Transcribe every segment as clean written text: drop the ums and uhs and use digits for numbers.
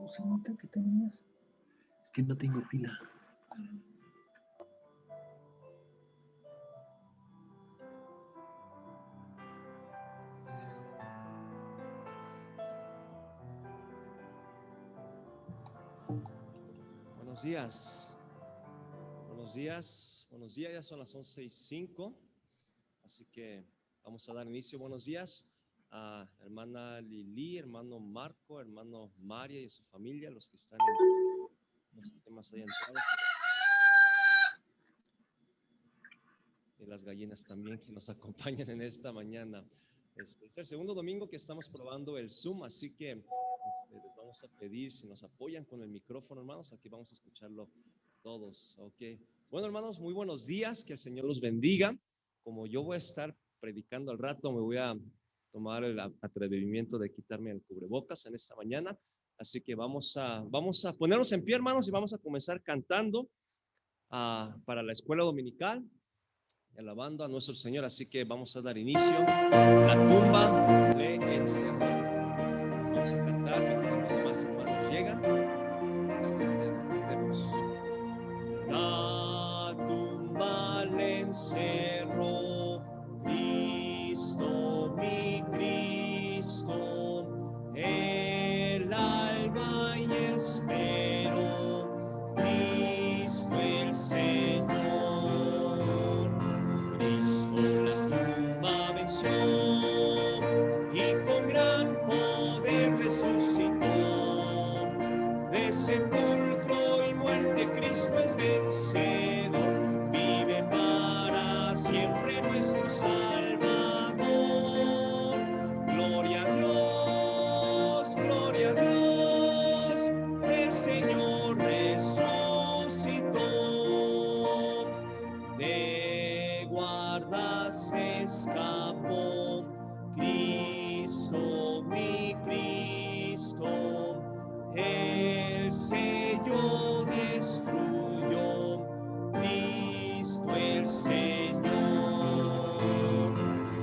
bocinita que tenías? Es que no tengo pila. Buenos días. Buenos días. Buenos días. Ya son las 11:05. Así que vamos a dar inicio. Buenos días a hermana Lili, hermano Marco, hermano María y su familia, los que están en los temas ahí entrados. Y las gallinas también que nos acompañan en esta mañana. Es el segundo domingo que estamos probando el Zoom, así que les vamos a pedir si nos apoyan con el micrófono, hermanos. Aquí vamos a escucharlo todos. Ok. Bueno, hermanos, muy buenos días. Que el Señor los bendiga. Como yo voy a estar predicando al rato, me voy a tomar el atrevimiento de quitarme el cubrebocas en esta mañana. Así que vamos a ponernos en pie, hermanos, y vamos a comenzar cantando para la escuela dominical, alabando a nuestro Señor. Así que vamos a dar inicio. La tumba le encerró. Vamos a cantar mientras los demás hermanos llegan. La tumba le encerró, Cristo, mi Cristo, el alma y espero, Cristo el Señor. Cristo la tumba venció y con gran poder resucitó. De sepulcro y muerte Cristo es vencedor, vive para siempre nuestro Salvador. Gloria a Dios, el Señor resucitó. De guardas escapó, Cristo, mi Cristo, el sello destruyó, Cristo el Señor.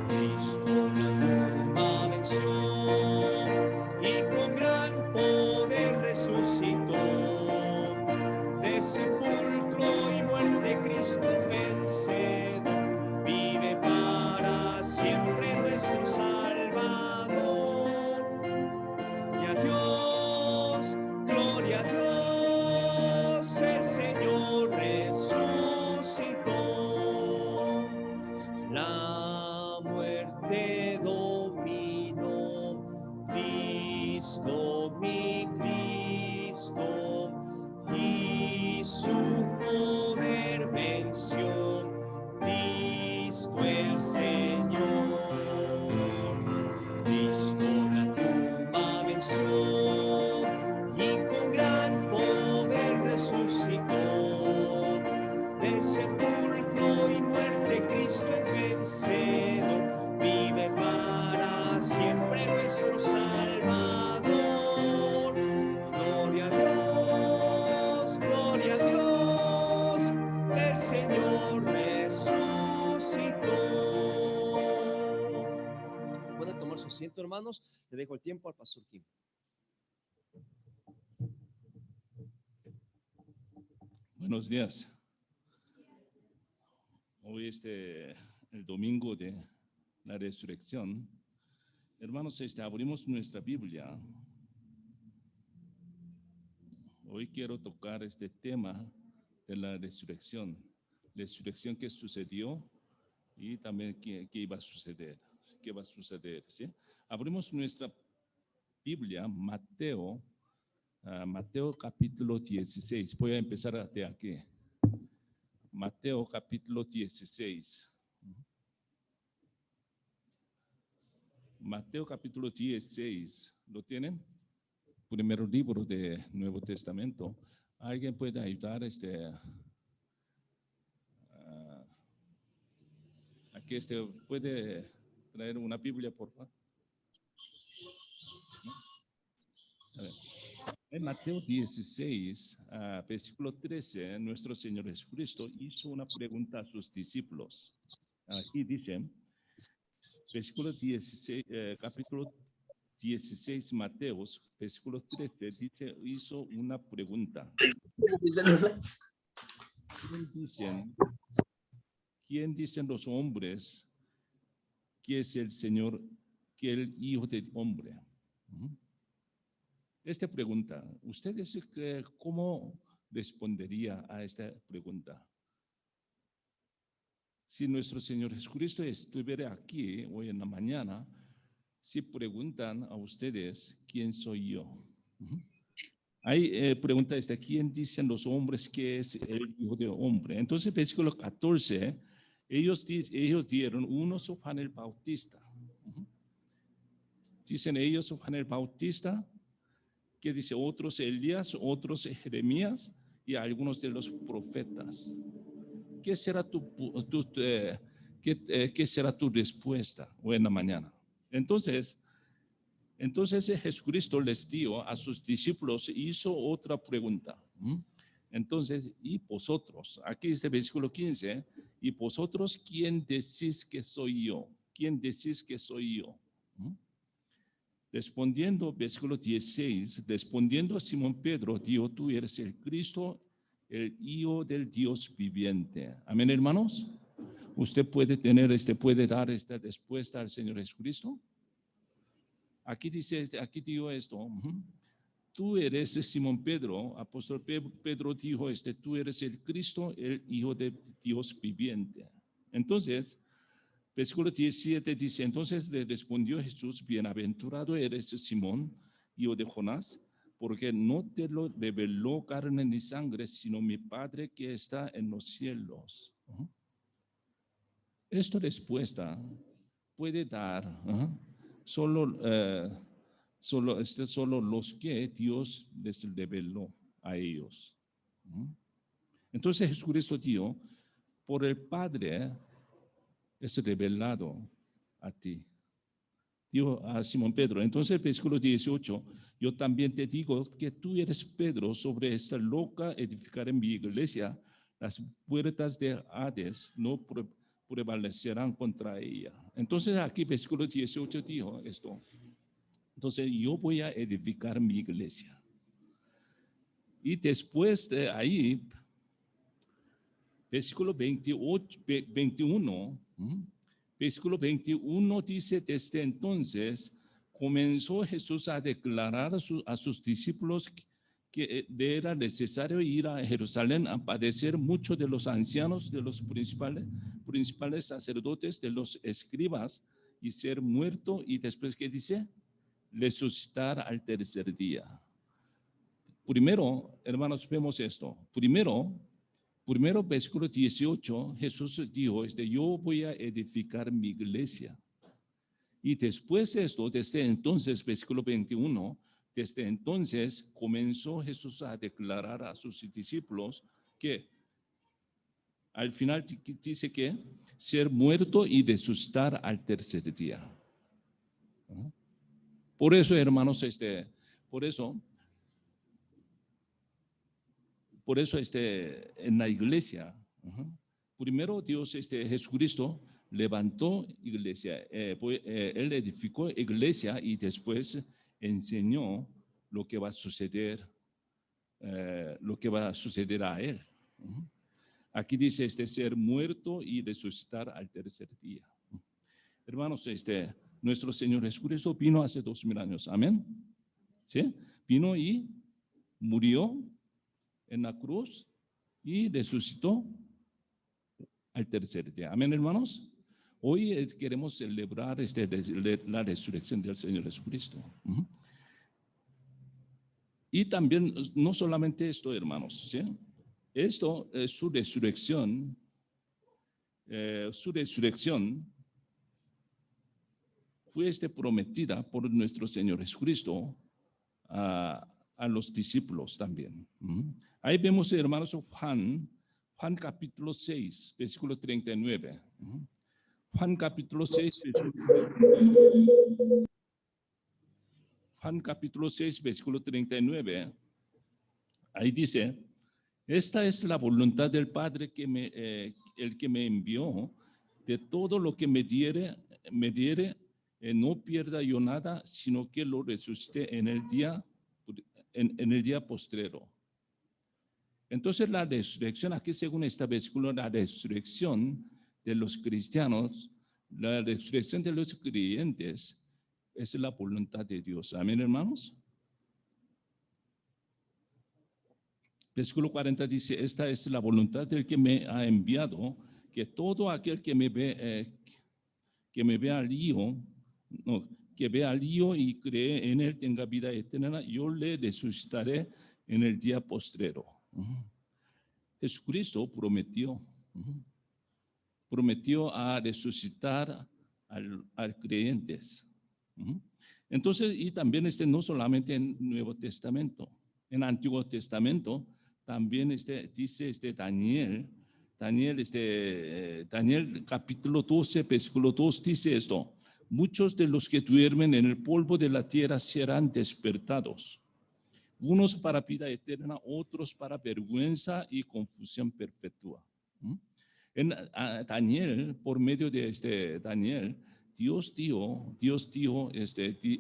Cristo la tumba venció y con gran poder resucitó. De sepulcro y muerte Cristo es vencedor, vive para siempre nuestro Salvador. Gloria a Dios, el Señor resucitó. La muerte dominó, Cristo, mi Cristo, y su poder venció, Cristo el Señor. Cristo la tumba venció y con gran poder resucitó. De sepulcro y muerte Cristo es vencedor, vive para siempre nuestro Salvador. Gloria a Dios, el Señor resucitó. Puede tomar su asiento, hermanos. Le dejo el tiempo al pastor Kim. Buenos días. Hoy el domingo de la resurrección. Hermanos, abrimos nuestra Biblia. Hoy quiero tocar este tema de la resurrección que sucedió y también qué iba a suceder, qué va a suceder, ¿sí? Abrimos nuestra Biblia, Mateo capítulo 16. Voy a empezar de aquí. Mateo capítulo 16. Mateo capítulo 16. ¿Lo tienen? Primer libro del Nuevo Testamento. ¿Alguien puede ayudar aquí puede traer una Biblia, por favor? A ver. En Mateo 16, versículo 13, nuestro Señor Jesucristo hizo una pregunta a sus discípulos. Aquí dice, versículo 16, capítulo 16 Mateos, versículo 13, dice, hizo una pregunta. ¿Quién dicen los hombres que es el Señor, que el Hijo del Hombre? Esta pregunta, ¿ustedes cómo respondería a esta pregunta? Si nuestro Señor Jesucristo estuviera aquí hoy en la mañana, si preguntan a ustedes, ¿quién soy yo? Hay pregunta ¿quién dicen los hombres que es el Hijo del Hombre? Entonces, versículo 14, ellos dieron, unos son Juan el Bautista. Dicen ellos Juan el Bautista, que dice otros Elías, otros Jeremías y algunos de los profetas. ¿Qué será qué será tu respuesta hoy en la mañana? Entonces Jesucristo les dio a sus discípulos, hizo otra pregunta. Entonces, ¿y vosotros? Aquí este versículo 15, ¿y vosotros quién decís que soy yo? ¿Quién decís que soy yo? Respondiendo, versículo 16, respondiendo a Simón Pedro, dijo, tú eres el Cristo, el Hijo del Dios viviente. Amén, hermanos. ¿Usted puede dar esta respuesta al Señor Jesucristo? Aquí digo esto. Tú eres Simón Pedro, apóstol Pedro dijo, tú eres el Cristo, el Hijo de Dios viviente. Entonces, versículo 17 dice, entonces le respondió Jesús, bienaventurado eres Simón, hijo de Jonás, porque no te lo reveló carne ni sangre, sino mi Padre que está en los cielos. Esta respuesta puede dar solo los que Dios les reveló a ellos. Entonces Jesucristo dijo, por el Padre es revelado a ti. Dijo a Simón Pedro. Entonces, versículo 18, yo también te digo que tú eres Pedro, sobre esta roca edificaré mi iglesia, las puertas de Hades no prevalecerán contra ella. Entonces, aquí versículo 18 dijo esto. Entonces, yo voy a edificar mi iglesia. Y después de ahí, versículo 21, versículo 21 dice, desde entonces comenzó Jesús a declarar a sus discípulos que era necesario ir a Jerusalén a padecer mucho de los ancianos, de los principales sacerdotes, de los escribas, y ser muerto, y después, ¿qué dice? Resucitar al tercer día. Primero, hermanos, vemos esto. Primero, versículo 18, Jesús dijo, yo voy a edificar mi iglesia. Y después de esto, desde entonces, versículo 21, desde entonces comenzó Jesús a declarar a sus discípulos que al final dice que ser muerto y resucitar al tercer día. Por eso, hermanos, por eso en la iglesia, primero Dios, Jesucristo levantó iglesia, Él edificó iglesia y después enseñó lo que va a suceder, a Él. Aquí dice ser muerto y resucitar al tercer día. Hermanos, nuestro Señor Jesucristo vino hace 2000 años, amén. ¿Sí? Vino y murió en la cruz y resucitó al tercer día. Amén, hermanos. Hoy queremos celebrar la resurrección del Señor Jesucristo. Y también, no solamente esto, hermanos, ¿sí? Esto, su resurrección fue prometida por nuestro Señor Jesucristo a los discípulos también. Ahí vemos, hermanos, Juan capítulo 6, versículo 39. Juan capítulo 6, versículo 39. Ahí dice, esta es la voluntad del Padre el que me envió, de todo lo que me diere, no pierda yo nada, sino que lo resucite en el día postrero. Entonces la resurrección, aquí según este versículo, la resurrección de los cristianos, la resurrección de los creyentes es la voluntad de Dios. Amén, hermanos. Versículo 40 dice, esta es la voluntad del que me ha enviado, que todo aquel que me vea al Hijo y cree en él tenga vida eterna, yo le resucitaré en el día postrero. Jesucristo prometió a resucitar al creyentes. Entonces, y también no solamente en Nuevo Testamento, en Antiguo Testamento también dice Daniel capítulo 12, versículo 2 dice esto: muchos de los que duermen en el polvo de la tierra serán despertados, unos para vida eterna, otros para vergüenza y confusión perpetua. En Daniel, por medio de Daniel, Dios dijo,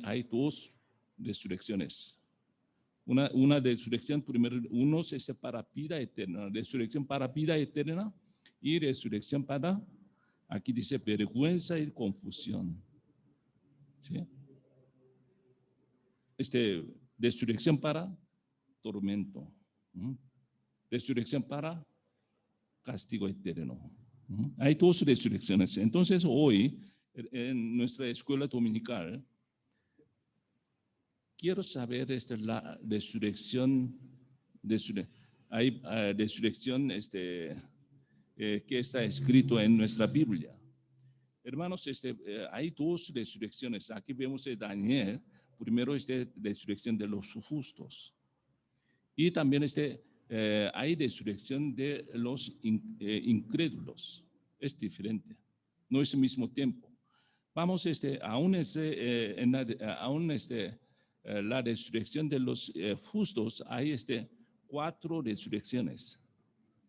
hay dos resurrecciones. Una resurrección, primero, unos para vida eterna, resurrección para vida eterna y resurrección para, aquí dice, vergüenza y confusión. ¿Sí? Resurrección para tormento, resurrección para castigo eterno. Hay dos resurrecciones. Entonces hoy en nuestra escuela dominical quiero saber la resurrección. Hay resurrección que está escrito en nuestra Biblia. Hermanos, hay dos resurrecciones. Aquí vemos de Daniel. Primero resurrección de los justos. Y también hay resurrección de los incrédulos. Es diferente. No es el mismo tiempo. Vamos, la resurrección de los justos, hay 4 resurrecciones.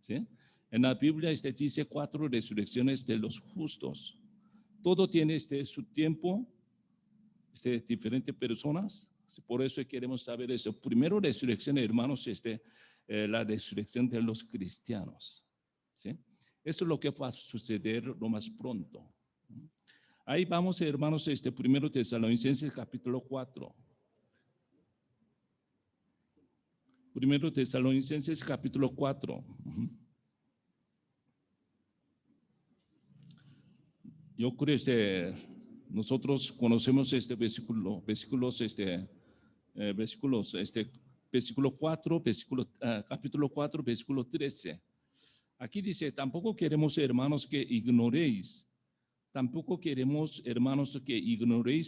¿Sí? En la Biblia dice 4 resurrecciones de los justos. Todo tiene su tiempo, diferentes personas. Por eso queremos saber eso. Primero resurrección, hermanos, la resurrección de los cristianos. ¿Sí? Eso es lo que va a suceder lo más pronto. Ahí vamos, hermanos, primero Tesalonicenses capítulo 4. Primero Tesalonicenses capítulo 4. Yo creo nosotros conocemos versículo 4, capítulo 4, versículo 13. Aquí dice, tampoco queremos, hermanos, que ignoréis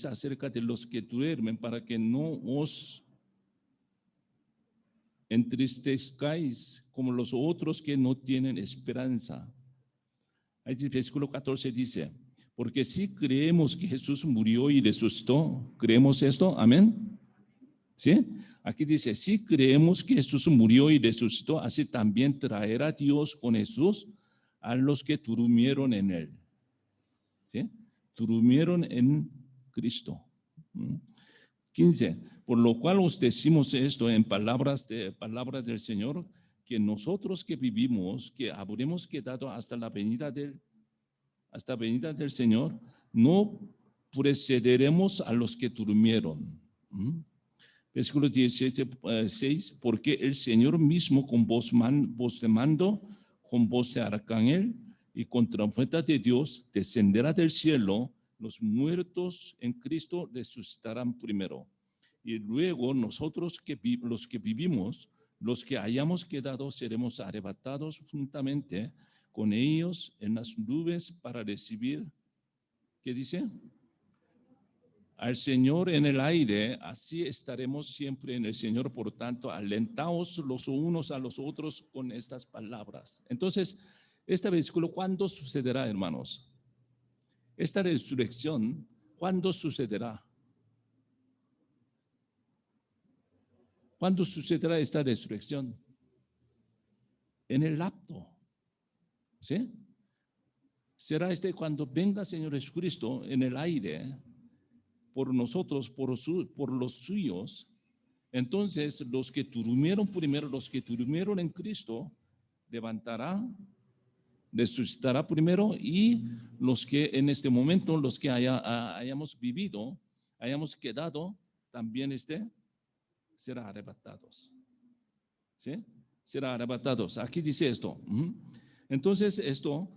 acerca de los que duermen, para que no os entristezcáis como los otros que no tienen esperanza. Ahí versículo 14 dice, porque si creemos que Jesús murió y resucitó, ¿creemos esto? Amén. ¿Sí? Aquí dice, si creemos que Jesús murió y resucitó, así también traerá Dios con Jesús a los que durmieron en él. ¿Sí? Durmieron en Cristo. 15. Por lo cual os decimos esto en palabras del Señor, que nosotros que vivimos, que habremos quedado hasta la venida del Señor, no precederemos a los que durmieron. Versículo 16, porque el Señor mismo con voz de mando, con voz de arcángel y con trompeta de Dios descenderá del cielo, los muertos en Cristo resucitarán primero. Y luego nosotros los que vivimos, los que hayamos quedado, seremos arrebatados juntamente con ellos en las nubes para recibir, ¿qué dice? Al Señor en el aire. Así estaremos siempre en el Señor. Por tanto, alentaos los unos a los otros con estas palabras. Entonces, este versículo, ¿cuándo sucederá, hermanos? Esta resurrección, ¿cuándo sucederá? ¿Cuándo sucederá esta resurrección? En el rapto. ¿Sí? Será cuando venga Señor Jesucristo en el aire. por nosotros, por los suyos. Entonces, los que durmieron primero, los que durmieron en Cristo, levantará, resucitará primero, y los que en este momento, los que hayamos vivido, hayamos quedado, también será arrebatados. ¿Sí? Será arrebatados. Aquí dice esto. Entonces, esto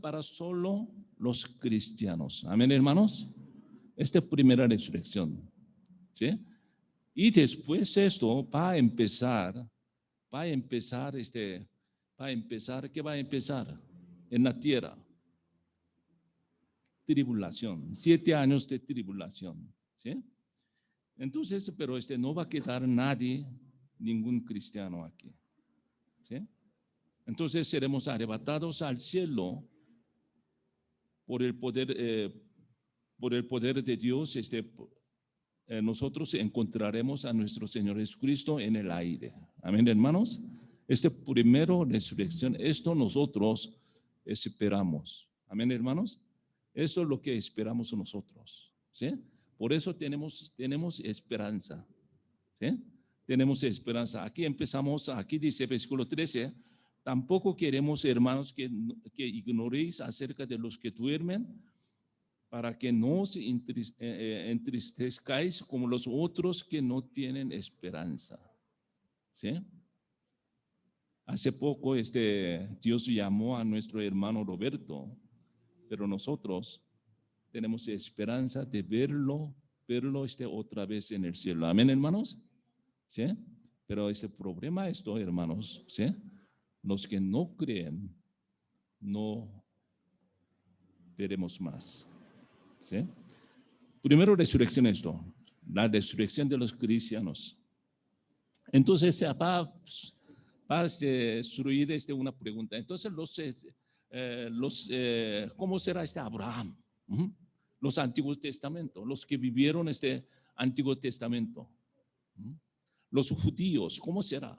para solo los cristianos. Amén, hermanos. Esta primera resurrección. ¿Sí? Y después esto va a empezar, ¿qué va a empezar? En la tierra. Tribulación, 7 años de tribulación. ¿Sí? Entonces, pero no va a quedar nadie, ningún cristiano aquí. ¿Sí? Entonces seremos arrebatados al cielo por el poder de Dios. Nosotros encontraremos a nuestro Señor Jesucristo en el aire. Amén, hermanos. Primero resurrección, esto nosotros esperamos. Amén, hermanos. Eso es lo que esperamos nosotros. ¿Sí? Por eso tenemos esperanza. ¿Sí? Tenemos esperanza. Aquí empezamos, aquí dice versículo 13, tampoco queremos, hermanos, que ignoréis acerca de los que duermen, para que no os entristezcáis como los otros que no tienen esperanza. ¿Sí? Hace poco Dios llamó a nuestro hermano Roberto, pero nosotros tenemos esperanza de verlo otra vez en el cielo. Amén, hermanos. ¿Sí? Pero ese problema hermanos, ¿sí? Los que no creen, no veremos más. ¿Sí? Primero resurrección la resurrección de los cristianos. Entonces va a surgir una pregunta. Entonces ¿cómo será Abraham? Los Antiguos Testamentos, los que vivieron Antiguo Testamento. Los judíos, ¿cómo será?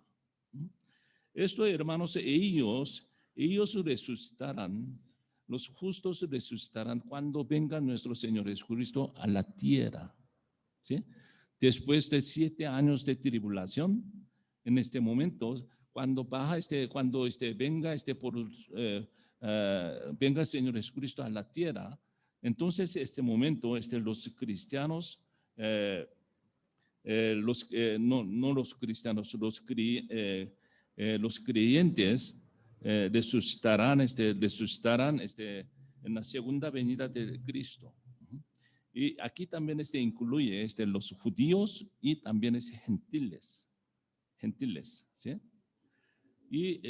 Esto, hermanos, ellos resucitarán, los justos resucitarán cuando venga nuestro Señor Jesucristo a la tierra. ¿Sí? Después de 7 años de tribulación, en este momento, cuando venga venga el Señor Jesucristo a la tierra, entonces momento los cristianos, no los cristianos, los creyentes resucitarán en la segunda venida de Cristo. Y aquí también incluye los judíos y también gentiles, ¿sí? Y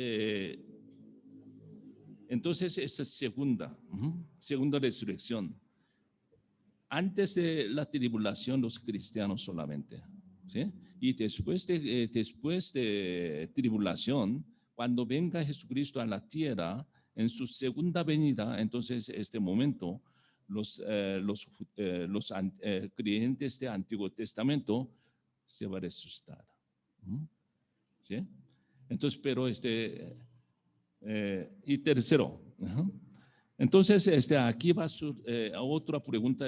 entonces esa segunda resurrección. Antes de la tribulación, los cristianos solamente, ¿sí? Y después de tribulación, cuando venga Jesucristo a la tierra, en su segunda venida, entonces momento, los creyentes de Antiguo Testamento se va a resucitar. ¿Sí? Entonces, pero y tercero, entonces aquí va a otra pregunta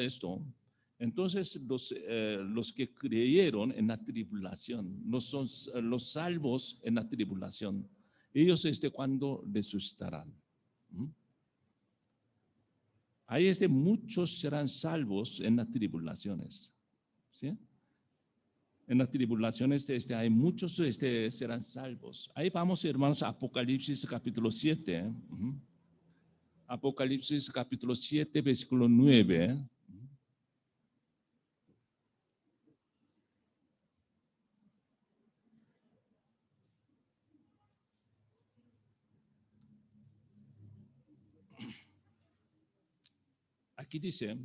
Entonces los que creyeron en la tribulación, los salvos en la tribulación, ellos ¿cuándo resucitarán? Ahí muchos serán salvos en las tribulaciones. ¿Sí? En las tribulaciones hay muchos serán salvos. Ahí vamos, hermanos, a Apocalipsis capítulo 7. Apocalipsis capítulo 7, versículo 9. Aquí dice,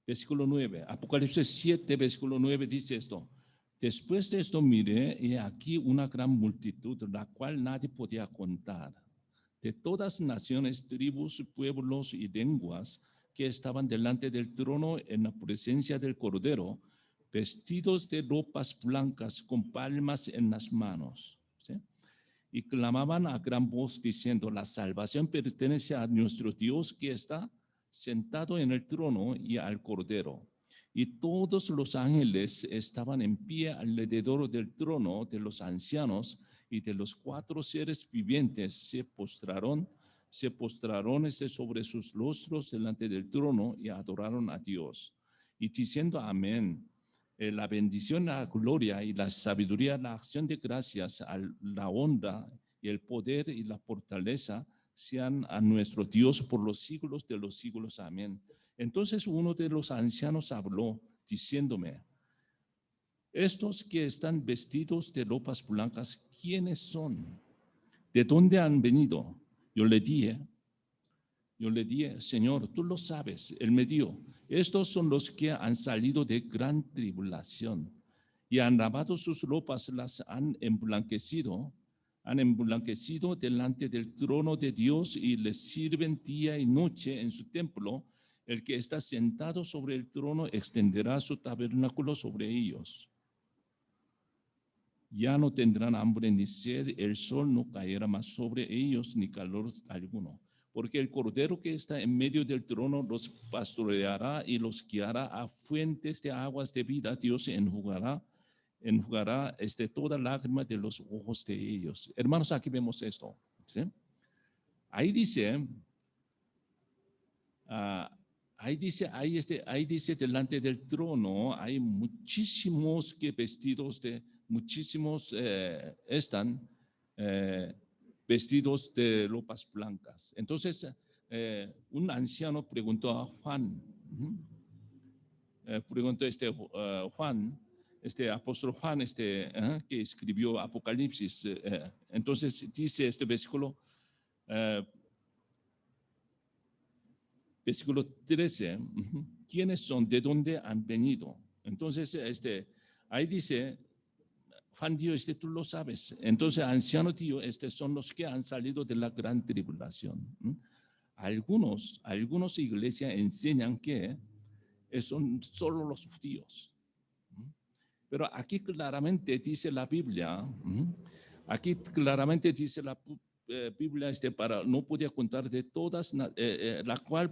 versículo 9, Apocalipsis 7, versículo 9 dice esto. Después de esto miré y aquí una gran multitud, la cual nadie podía contar, de todas naciones, tribus, pueblos y lenguas, que estaban delante del trono en la presencia del Cordero, vestidos de ropas blancas con palmas en las manos. ¿Sí? Y clamaban a gran voz diciendo, la salvación pertenece a nuestro Dios que está sentado en el trono y al Cordero. y todos los ángeles estaban en pie alrededor del trono de los ancianos y de los 4 seres vivientes se postraron sobre sus rostros delante del trono y adoraron a Dios. Y diciendo amén, la bendición, la gloria y la sabiduría, la acción de gracias, la honra y el poder y la fortaleza sean a nuestro Dios por los siglos de los siglos. Amén. Entonces uno de los ancianos habló diciéndome, estos que están vestidos de ropas blancas, ¿quiénes son? ¿De dónde han venido? Yo le dije, Señor, tú lo sabes. Él me dijo, estos son los que han salido de gran tribulación y han lavado sus ropas, las han emblanquecido delante del trono de Dios y les sirven día y noche en su templo. El que está sentado sobre el trono extenderá su tabernáculo sobre ellos. Ya no tendrán hambre ni sed, el sol no caerá más sobre ellos ni calor alguno. Porque el Cordero que está en medio del trono los pastoreará y los guiará a fuentes de aguas de vida. Dios enjugará toda lágrima de los ojos de ellos. Hermanos, aquí vemos esto, ¿sí? Ahí dice, ahí dice delante del trono hay muchísimos que vestidos de, están vestidos de ropas blancas. Entonces, un anciano preguntó a Juan, Juan, apóstol Juan, que escribió Apocalipsis. Entonces dice este versículo, versículo 13, ¿quiénes son? ¿De dónde han venido? Entonces, ahí dice, Juan dijo, tú lo sabes. Entonces, anciano dijo, son los que han salido de la gran tribulación. Algunos iglesias enseñan que son solo los judíos. Pero aquí claramente dice la Biblia, para no podía contar de todas, la cual,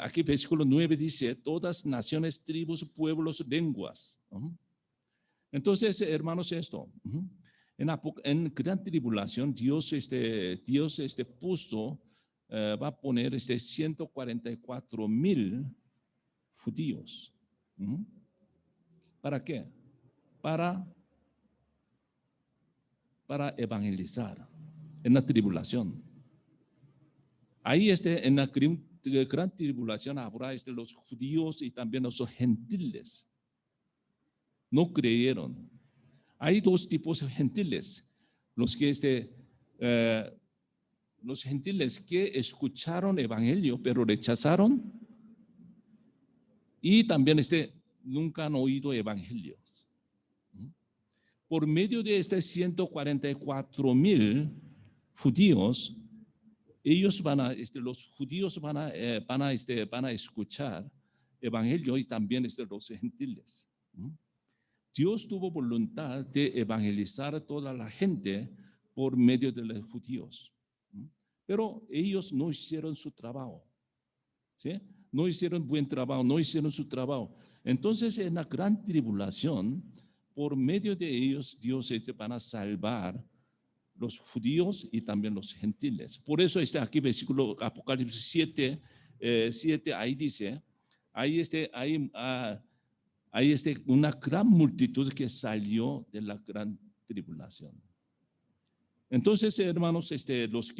aquí versículo 9 dice, todas naciones, tribus, pueblos, lenguas. Entonces, hermanos, esto, en gran tribulación, Dios puso, va a poner 144,000 judíos. ¿Para qué? Para evangelizar en la tribulación. Ahí en la gran tribulación habrá los judíos y también los gentiles. No creyeron. Hay 2 tipos de gentiles. Los gentiles que escucharon el evangelio pero rechazaron, y también nunca han oído evangelios. Por medio de 144,000 judíos, ellos los judíos van a escuchar evangelio y también los gentiles. Dios tuvo voluntad de evangelizar a toda la gente por medio de los judíos. Pero ellos no hicieron su trabajo. ¿Sí? No hicieron buen trabajo, no hicieron su trabajo. Entonces, en la gran tribulación, por medio de ellos, Dios van a salvar los judíos y también los gentiles. Por eso aquí versículo Apocalipsis 7, ahí dice, hay una gran multitud que salió de la gran tribulación. Entonces, hermanos, los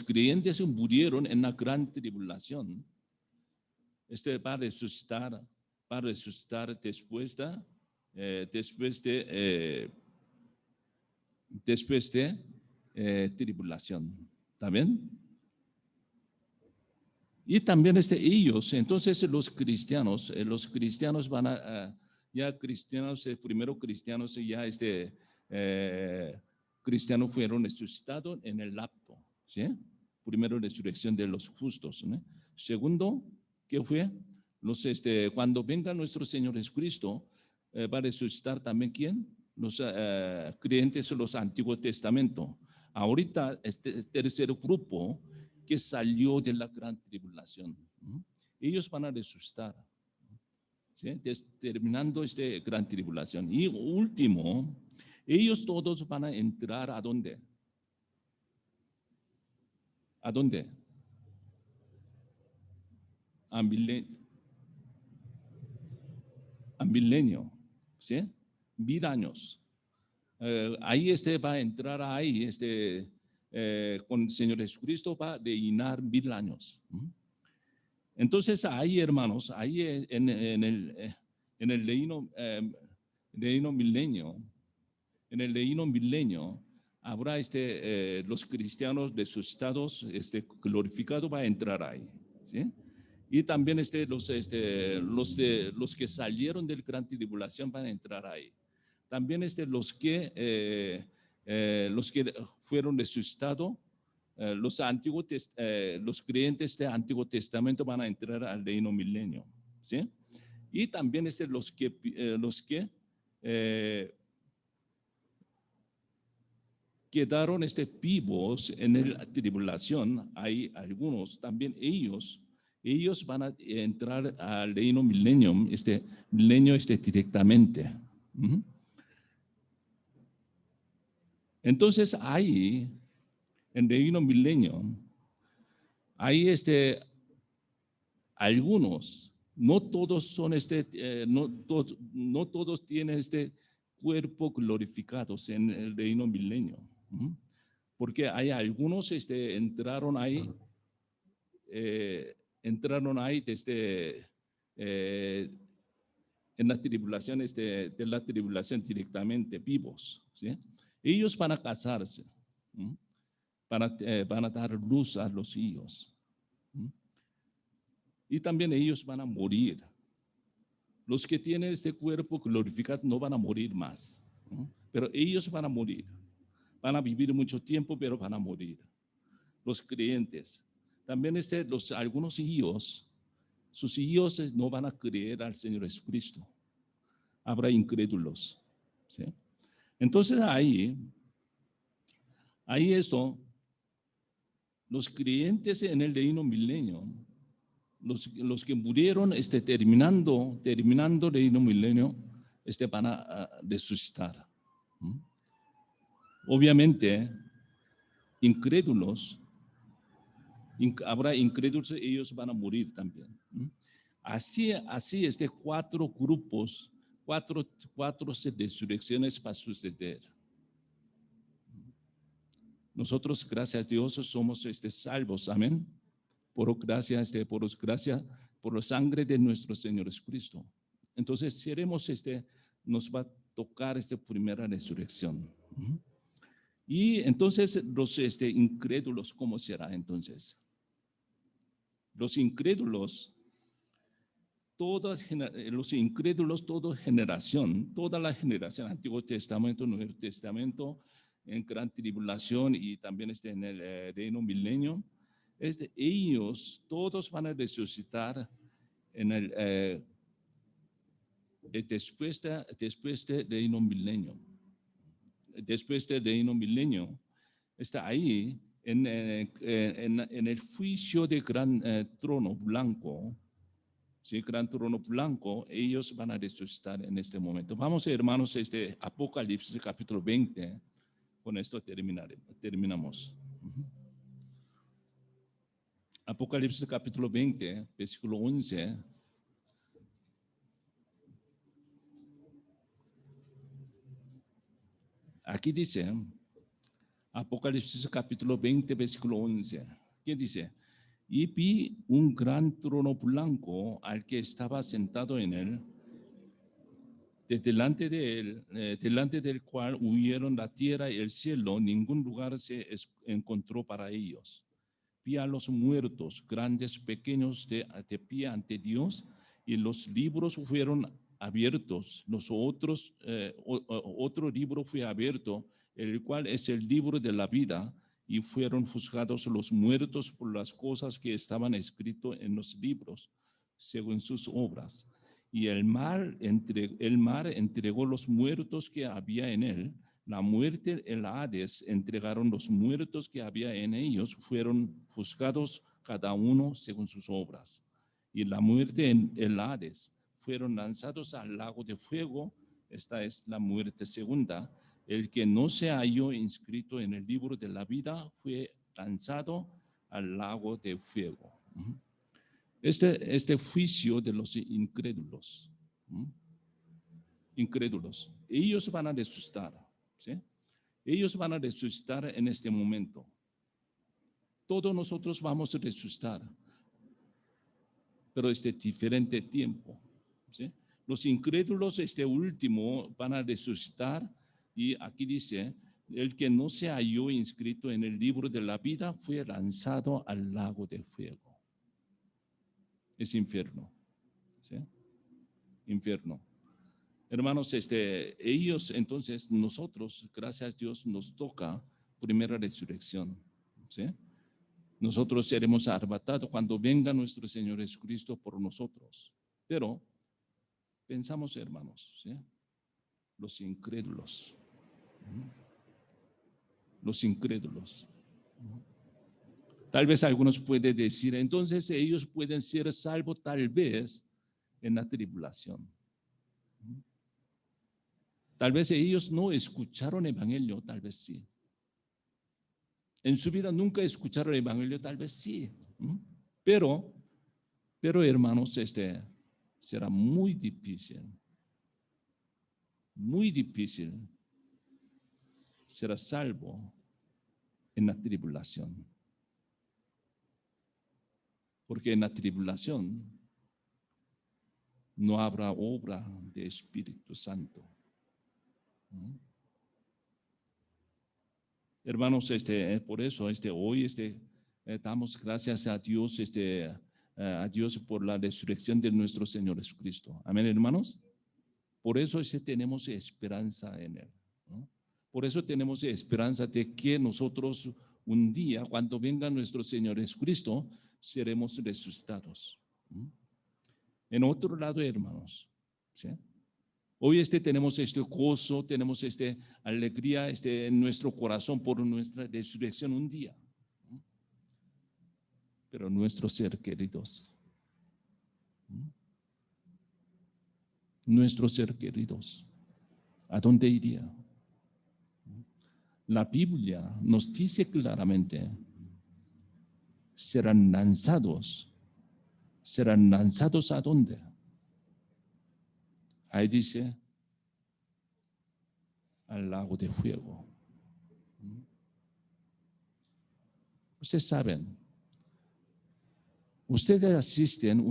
creyentes murieron en la gran tribulación. Va a resucitar después de tribulación. ¿Está bien? Y también ellos, entonces los cristianos van a, primero cristianos ya cristianos fueron resucitados en el rapto, ¿sí? Primero resurrección de los justos, ¿no? Segundo, ¿qué fue? Cuando venga nuestro Señor Jesucristo, va a resucitar también ¿quién? Los creyentes de los Antiguo Testamento. Ahorita tercer grupo que salió de la gran tribulación. Ellos van a resucitar, ¿sí? Terminando esta gran tribulación. Y último, ellos todos van a entrar ¿a dónde? ¿A dónde? A milenio, ¿sí? 1000 años. Ahí va a entrar ahí, con el Señor Jesucristo va a reinar 1000 años. Entonces ahí, hermanos, ahí en el reino milenio, en el reino milenio, habrá los cristianos resucitados, glorificados va a entrar ahí, ¿sí? Y también los que salieron del gran tribulación van a entrar ahí. También los que fueron resucitados, los creyentes del Antiguo Testamento van a entrar al reino milenio, ¿sí? Y también los que quedaron vivos en la tribulación, hay algunos, también ellos van a entrar al reino milenio, milenio directamente. Entonces ahí, en el reino milenio, hay algunos, no todos son no todos tienen cuerpo glorificados en el reino milenio. Porque hay algunos entraron ahí desde en la tribulación de la tribulación directamente vivos, ¿sí? Ellos van a casarse, van a dar luz a los hijos, y también ellos van a morir. Los que tienen cuerpo glorificado no van a morir más, pero ellos van a morir. Van a vivir mucho tiempo, pero van a morir. Los creyentes. También algunos hijos, sus hijos no van a creer al Señor Jesucristo. Habrá incrédulos, ¿sí? Entonces ahí los creyentes en el reino milenio, los que murieron terminando el reino milenio, van a resucitar. Obviamente, incrédulos, habrá incrédulos, ellos van a morir también. Así 4 grupos, cuatro resurrecciones para suceder. Nosotros, gracias a Dios, somos salvos, amén. Por gracia, por la sangre de nuestro Señor Jesucristo. Entonces, seremos nos va a tocar primera resurrección. Y entonces los incrédulos, ¿cómo será entonces? Los incrédulos, toda la generación, Antiguo Testamento, Nuevo Testamento, en gran tribulación y también en el reino milenio, ellos todos van a resucitar en después del reino milenio. Después del reino milenio, está ahí en el juicio de gran trono blanco. Sí, gran trono blanco, ellos van a resucitar en este momento. Vamos, hermanos, Apocalipsis capítulo 20. Con esto terminamos. Apocalipsis capítulo 20, versículo 11. Aquí dice, Apocalipsis capítulo 20, versículo 11. ¿Qué dice? Y vi un gran trono blanco al que estaba sentado en él, delante del cual huyeron la tierra y el cielo, ningún lugar se encontró para ellos. Vi a los muertos, grandes, pequeños, de pie ante Dios, y los libros fueron abiertos. Otro libro fue abierto, el cual es el libro de la vida, y fueron juzgados los muertos por las cosas que estaban escritas en los libros, según sus obras. Y el mar entregó los muertos que había en él, La muerte, el Hades, entregaron los muertos que había en ellos, fueron juzgados cada uno según sus obras. Y la muerte en el Hades fueron lanzados al lago de fuego. Esta es la muerte segunda. El que no se halló inscrito en el libro de la vida fue lanzado al lago de fuego. Este juicio de los incrédulos. Incrédulos. Ellos van a resucitar. ¿Sí? Ellos van a resucitar en este momento. Todos nosotros vamos a resucitar, pero diferente tiempo. ¿Sí? Los incrédulos, último, van a resucitar, y aquí dice, el que no se halló inscrito en el libro de la vida fue lanzado al lago de fuego. Es infierno. ¿Sí? Infierno. Hermanos, ellos, entonces, nosotros, gracias a Dios, nos toca primera resurrección. ¿Sí? Nosotros seremos arrebatados cuando venga nuestro Señor Jesucristo por nosotros. Pero pensamos, hermanos, ¿sí? Los incrédulos. Los incrédulos. Tal vez algunos pueden decir, entonces ellos pueden ser salvos tal vez en la tribulación. Tal vez ellos no escucharon el evangelio, tal vez sí. En su vida nunca escucharon el evangelio, tal vez sí. Pero hermanos, será muy difícil. Muy difícil será salvo en la tribulación. Porque en la tribulación no habrá obra de Espíritu Santo. Hermanos, por eso hoy damos gracias a Dios, a Dios por la resurrección de nuestro Señor Jesucristo. Amén, hermanos. Por eso tenemos esperanza en Él, ¿no? Por eso tenemos esperanza de que nosotros un día, cuando venga nuestro Señor Jesucristo, seremos resucitados. En otro lado, hermanos, ¿sí? Hoy tenemos gozo, tenemos alegría en nuestro corazón por nuestra resurrección un día. Pero nuestros seres queridos, nuestros seres queridos, ¿a dónde iría? La Biblia nos dice claramente, serán lanzados ¿a dónde? Ahí dice, al lago de fuego. Ustedes saben, ustedes asisten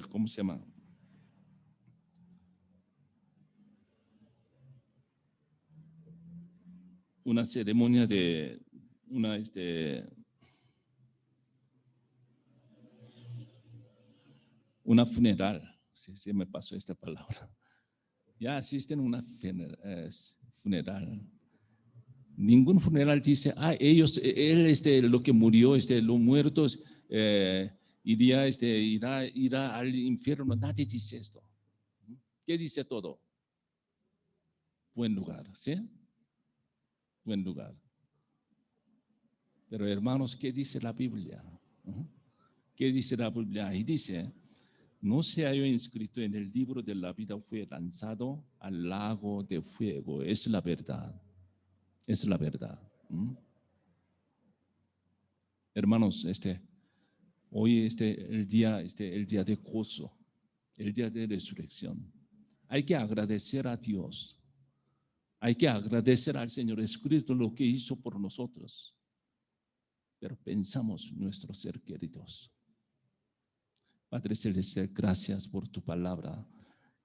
¿cómo se llama? Una ceremonia de una funeral, sí me pasó esta palabra. Ya asisten a una funeral. Ningún funeral dice, él, lo que murió, los muertos, irá al infierno. Nadie dice esto. ¿Qué dice todo? Buen lugar, ¿sí? Buen lugar. Pero hermanos, ¿qué dice la Biblia? ¿Qué dice la Biblia? Ahí dice, no se halló inscrito en el libro de la vida, fue lanzado al lago de fuego. Es la verdad. Es la verdad. Hermanos, hoy el día de gozo, el día de resurrección. Hay que agradecer a Dios. Hay que agradecer al Señor Jesucristo lo que hizo por nosotros. Pero pensamos nuestros seres queridos. Padre Celestial, gracias por tu palabra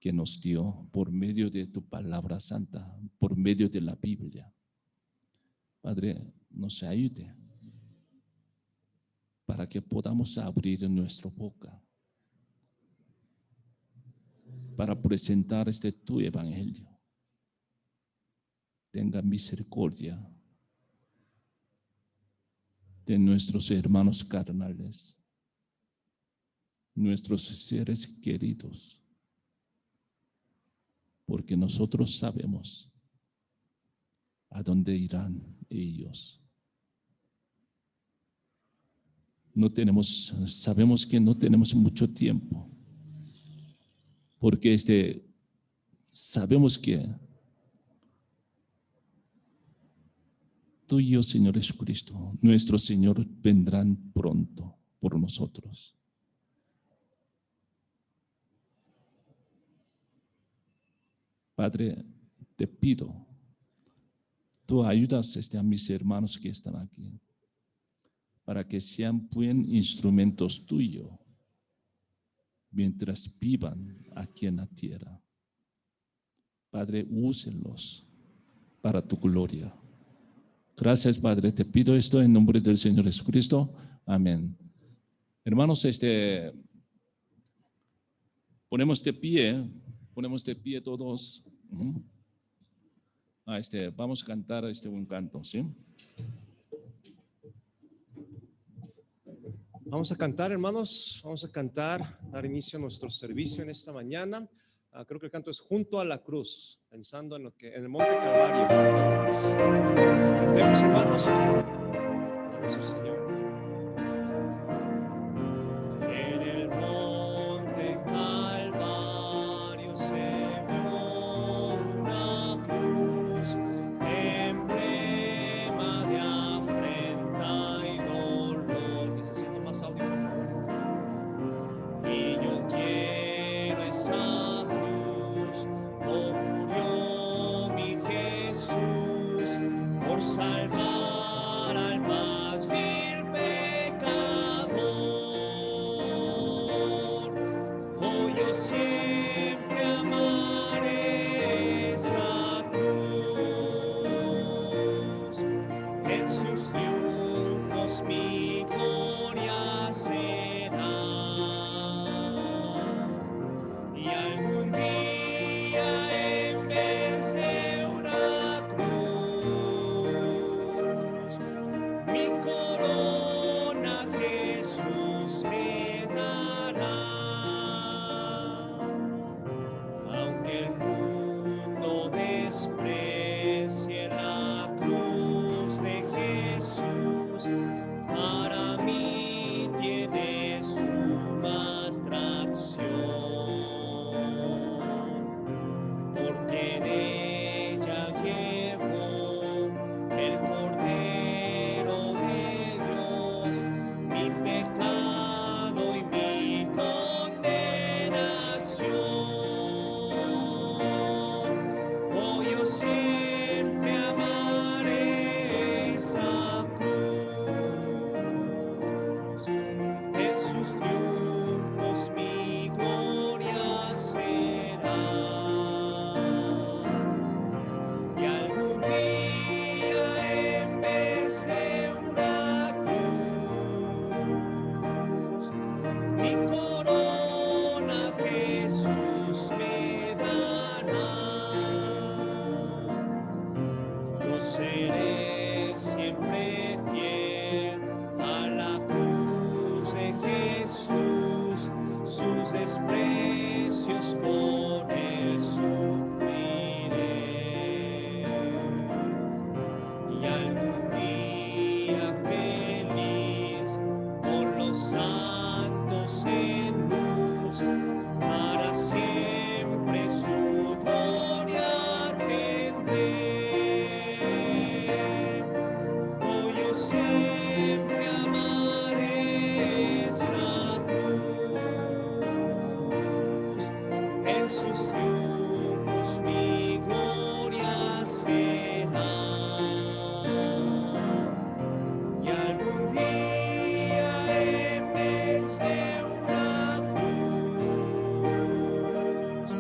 que nos dio por medio de tu palabra santa, por medio de la Biblia. Padre, nos ayude para que podamos abrir nuestra boca para presentar tu evangelio. Tenga misericordia de nuestros hermanos carnales. nuestros seres queridos, porque nosotros sabemos a dónde irán ellos. Sabemos que no tenemos mucho tiempo, porque sabemos que tú y yo, Señor Jesucristo, nuestro Señor, vendrán pronto por nosotros. Padre, te pido, tú ayudas a mis hermanos que están aquí, para que sean buen instrumentos tuyos mientras vivan aquí en la tierra. Padre, úsenlos para tu gloria. Gracias, Padre. Te pido esto en nombre del Señor Jesucristo. Amén. Hermanos, ponemos de pie todos. Vamos a cantar un canto, ¿sí? Vamos a cantar, hermanos, vamos a cantar, dar inicio a nuestro servicio en esta mañana. Creo que el canto es Junto a la Cruz, pensando en el Monte Calvario. Cantemos, hermanos, a nuestro Señor. En el Monte Calvario se vio una cruz, emblema de afrenta y dolor. Necesito más audio, por favor. Y yo quiero esa cruz, oh, murió mi Jesús por salvar al más vil pecador. Oh, yo siempre amaré esa cruz, en sus triunfos mi gloria será. Y algún día en vez de una cruz, mi corona Jesús me dará. Aunque el mundo desprecie la cruz de Jesús, para mí tiene suma atracción, porque en ella llevó el Cordero de Dios mi pecado y mi condenación. Oh, yo siempre amaré esa cruz, en sus triunfos mi gloria será. Y algún día en vez de una cruz, mi corona Jesús me dará. Yo seré siempre fiel a la cruz de Jesús, sus desprecios con él sufriré. Y algún día feliz con los santos en luz, para siempre su gloria tendré. Oh, yo siempre amaré esa cruz, en sus triunfos mi gloria será. Y algún día en vez de una cruz,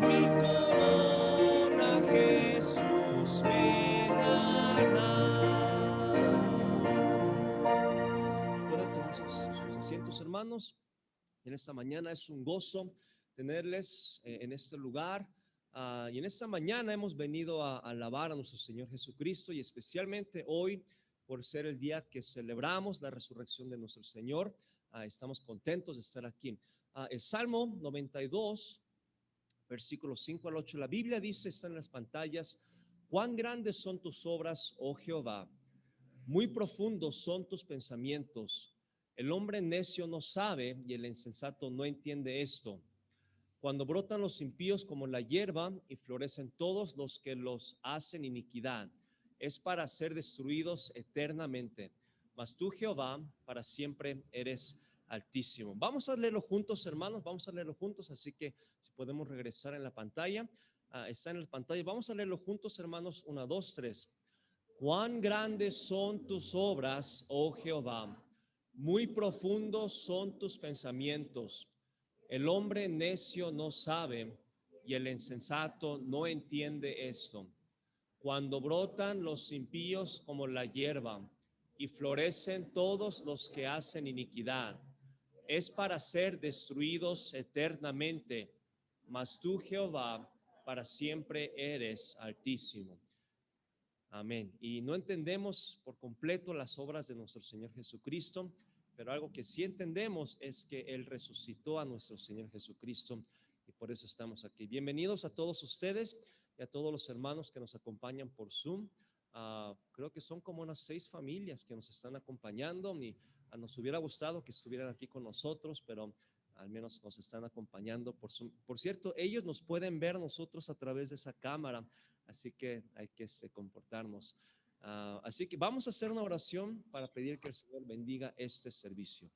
mi corona Jesús me dará. Pueden tomar sus asientos, hermanos. En esta mañana es un gozo tenerles en este lugar. Y en esta mañana hemos venido a alabar a nuestro Señor Jesucristo, y especialmente hoy, por ser el día que celebramos la resurrección de nuestro Señor. Estamos contentos de estar aquí. El Salmo 92, versículos 5 al 8. La Biblia dice, está en las pantallas: cuán grandes son tus obras, oh Jehová, muy profundos son tus pensamientos. El hombre necio no sabe y el insensato no entiende esto. Cuando brotan los impíos como la hierba y florecen todos los que los hacen iniquidad, es para ser destruidos eternamente. Mas tú, Jehová, para siempre eres altísimo. Vamos a leerlo juntos, hermanos, vamos a leerlo juntos, así que si podemos regresar en la pantalla, está en la pantalla, vamos a leerlo juntos, hermanos, 1, 2, 3. Cuán grandes son tus obras, oh Jehová, muy profundos son tus pensamientos. El hombre necio no sabe y el insensato no entiende esto. Cuando brotan los impíos como la hierba y florecen todos los que hacen iniquidad, es para ser destruidos eternamente. Mas tú, Jehová, para siempre eres altísimo. Amén. Y no entendemos por completo las obras de nuestro Señor Jesucristo, pero algo que sí entendemos es que Él resucitó a nuestro Señor Jesucristo y por eso estamos aquí. Bienvenidos a todos ustedes y a todos los hermanos que nos acompañan por Zoom. Creo que son como unas 6 familias que nos están acompañando y nos hubiera gustado que estuvieran aquí con nosotros, pero al menos nos están acompañando por Zoom. Por cierto, ellos nos pueden ver nosotros a través de esa cámara, así que hay que comportarnos. Así que vamos a hacer una oración para pedir que el Señor bendiga este servicio.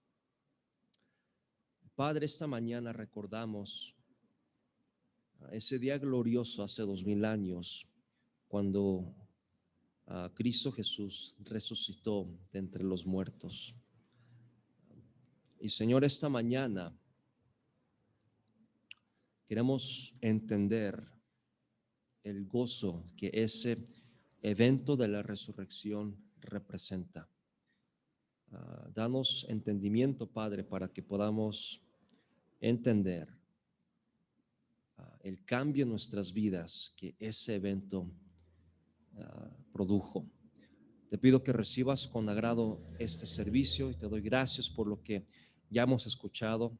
Padre, esta mañana recordamos ese día glorioso hace 2000 años, cuando Cristo Jesús resucitó de entre los muertos. Y Señor, esta mañana queremos entender el gozo que ese evento de la resurrección representa. Danos entendimiento, Padre, para que podamos entender el cambio en nuestras vidas que ese evento produjo. Te pido que recibas con agrado este servicio y te doy gracias por lo que ya hemos escuchado.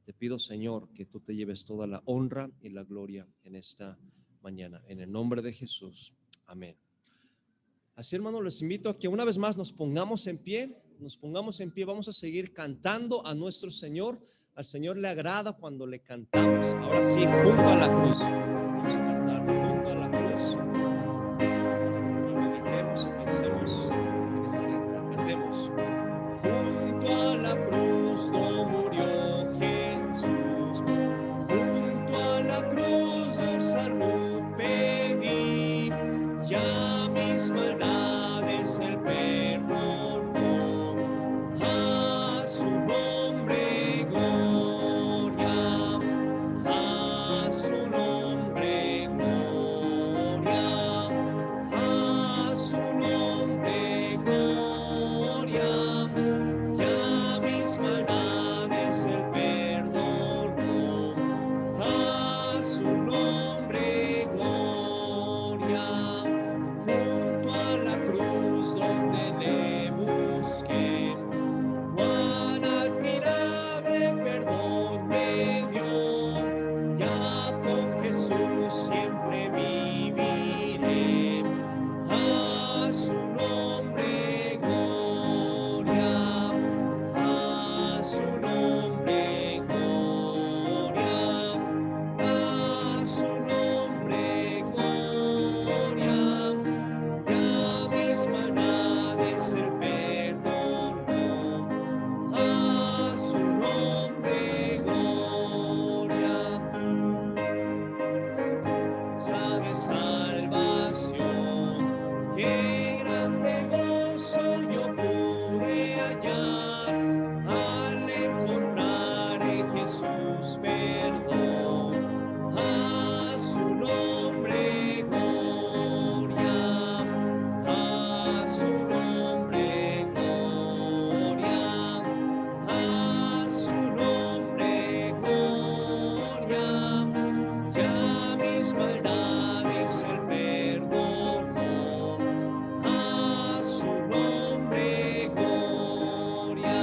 Te pido, Señor, que tú te lleves toda la honra y la gloria en esta mañana. En el nombre de Jesús. Amén. Así, hermanos, les invito a que una vez más nos pongamos en pie. Vamos a seguir cantando a nuestro Señor. Al Señor le agrada cuando le cantamos. Ahora sí, junto a la cruz. Vamos a cantar junto a la cruz. Y meditemos y pensemos en esta letra. Cantemos. Junto a la cruz no murió Jesús. Junto a la cruz de salud pedí. Ya mis maldades el perdonó. A su nombre gloria, a su nombre gloria, a su nombre gloria. Ya mis maldades el perdonó. A su nombre gloria. Junto a la cruz donde le busqué, cuán admirable perdón me dio. Ya con Jesús siempre viviré. A su nombre gloria, a su nombre gloria, a su nombre gloria. Ya mis maldades el perdonó. A su nombre gloria. De salvación, qué grande gozo yo pude hallar al encontrar en Jesús perdón. A su nombre gloria, a su nombre gloria, a su nombre gloria. Ya mis maldades el perdonó. A su nombre gloria.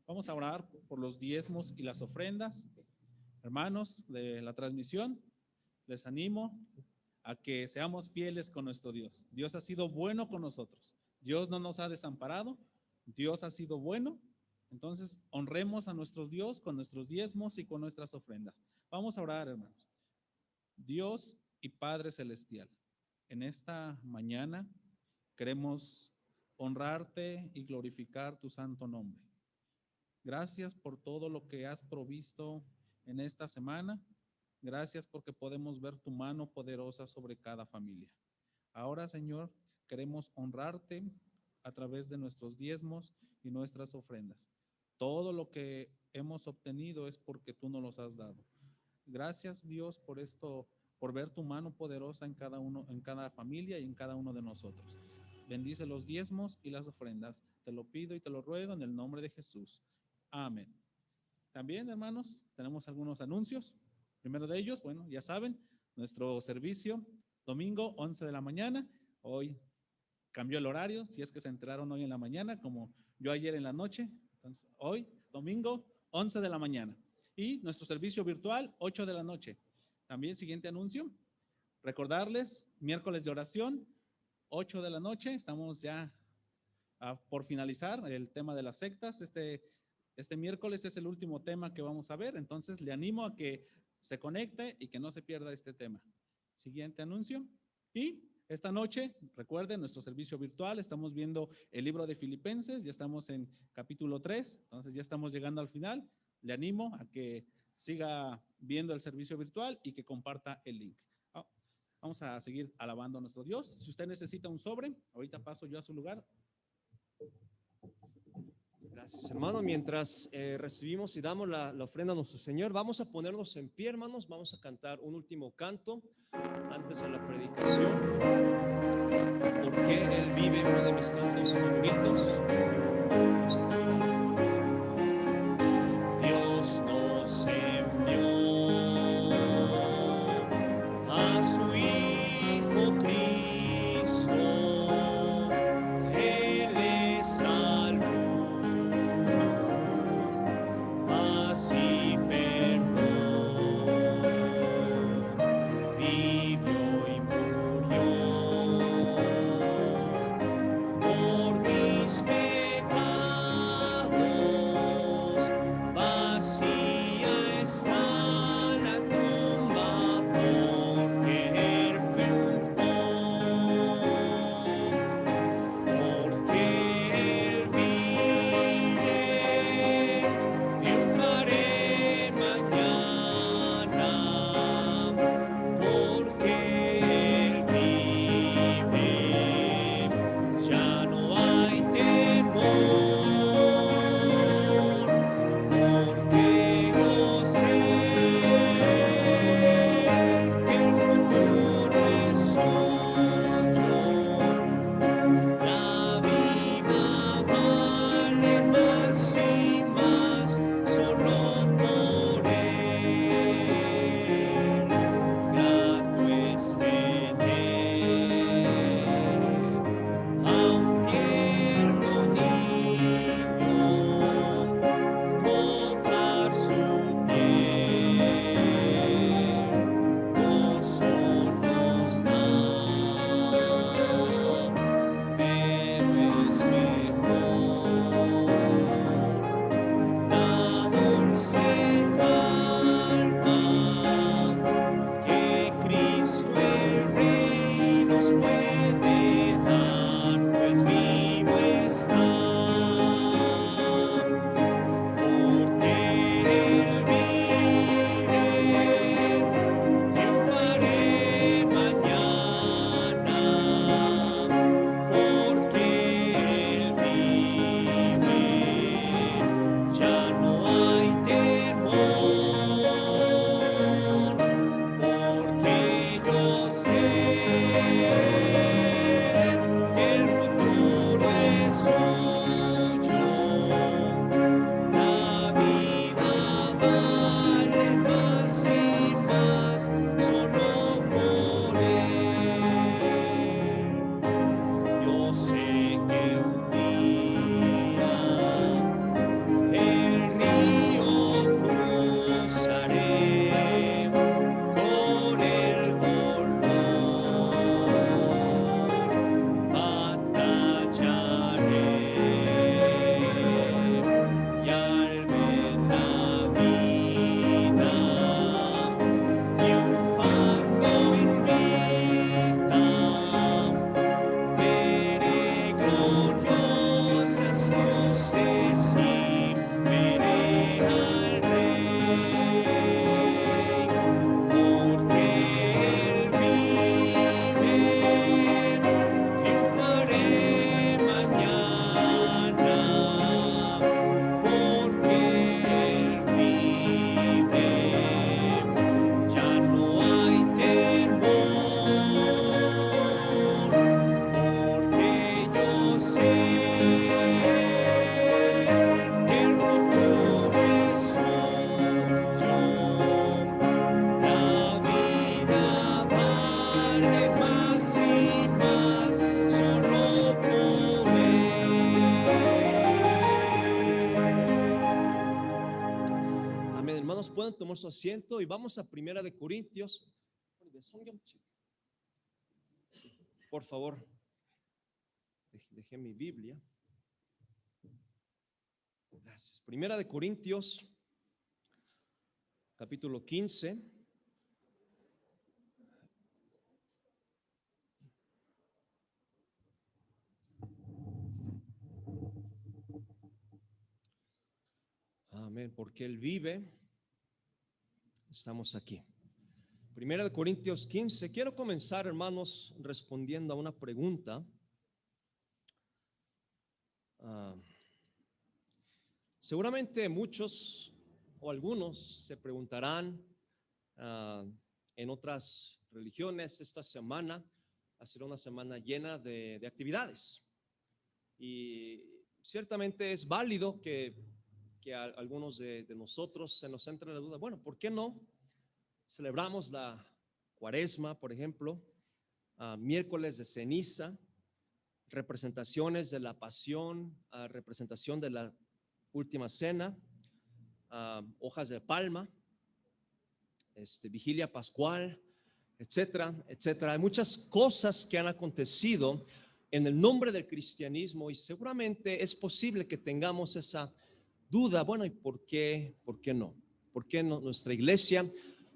Vamos a orar por los diezmos y las ofrendas. Hermanos de la transmisión, les animo a que seamos fieles con nuestro Dios. Dios ha sido bueno con nosotros. Dios no nos ha desamparado. Dios ha sido bueno. Entonces, honremos a nuestro Dios con nuestros diezmos y con nuestras ofrendas. Vamos a orar, hermanos. Dios y Padre Celestial, en esta mañana queremos honrarte y glorificar tu santo nombre. Gracias por todo lo que has provisto en esta semana. Gracias porque podemos ver tu mano poderosa sobre cada familia. Ahora, Señor, queremos honrarte a través de nuestros diezmos y nuestras ofrendas. Todo lo que hemos obtenido es porque tú nos los has dado. Gracias, Dios, por esto, por ver tu mano poderosa en cada uno, en cada familia y en cada uno de nosotros. Bendice los diezmos y las ofrendas. Te lo pido y te lo ruego en el nombre de Jesús. Amén. También, hermanos, tenemos algunos anuncios. Primero de ellos, bueno, ya saben, nuestro servicio domingo 11 de la mañana. Hoy cambió el horario, si es que se enteraron hoy en la mañana, como yo ayer en la noche. Entonces, hoy, domingo 11 de la mañana. Y nuestro servicio virtual, 8 de la noche. También, siguiente anuncio, recordarles, miércoles de oración, 8 de la noche. Estamos ya por finalizar el tema de las sectas. Este miércoles es el último tema que vamos a ver, entonces le animo a que se conecte y que no se pierda este tema. Siguiente anuncio. Y esta noche, recuerden, nuestro servicio virtual, estamos viendo el libro de Filipenses, ya estamos en capítulo 3, entonces ya estamos llegando al final. Le animo a que siga viendo el servicio virtual y que comparta el link. Vamos a seguir alabando a nuestro Dios. Si usted necesita un sobre, ahorita paso yo a su lugar. Gracias, hermano. Mientras recibimos y damos la ofrenda a nuestro Señor, vamos a ponernos en pie, hermanos. Vamos a cantar un último canto antes de la predicación. Porque Él vive, uno de mis cantos favoritos. Vamos a cantar. Dios nos envió a su Hijo Cristo. Él es salud, paz y perdón. Vivió y murió por mis pecados. Hermanos, pueden tomar su asiento y vamos a Primera de Corintios. Por favor, dejé mi Biblia. Gracias. Primera de Corintios, capítulo 15. Amén, porque Él vive, estamos aquí. Primera de Corintios 15. Quiero comenzar, hermanos, respondiendo a una pregunta. Seguramente muchos o algunos se preguntarán en otras religiones, esta semana será una semana llena de actividades. Y ciertamente es válido que a algunos de nosotros se nos entre la duda, bueno, ¿por qué no celebramos la Cuaresma, por ejemplo, miércoles de ceniza, representaciones de la pasión, representación de la última cena, hojas de palma, vigilia pascual, etcétera, etcétera? Hay muchas cosas que han acontecido en el nombre del cristianismo y seguramente es posible que tengamos esa duda, bueno, ¿y por qué no? ¿Por qué no? Nuestra iglesia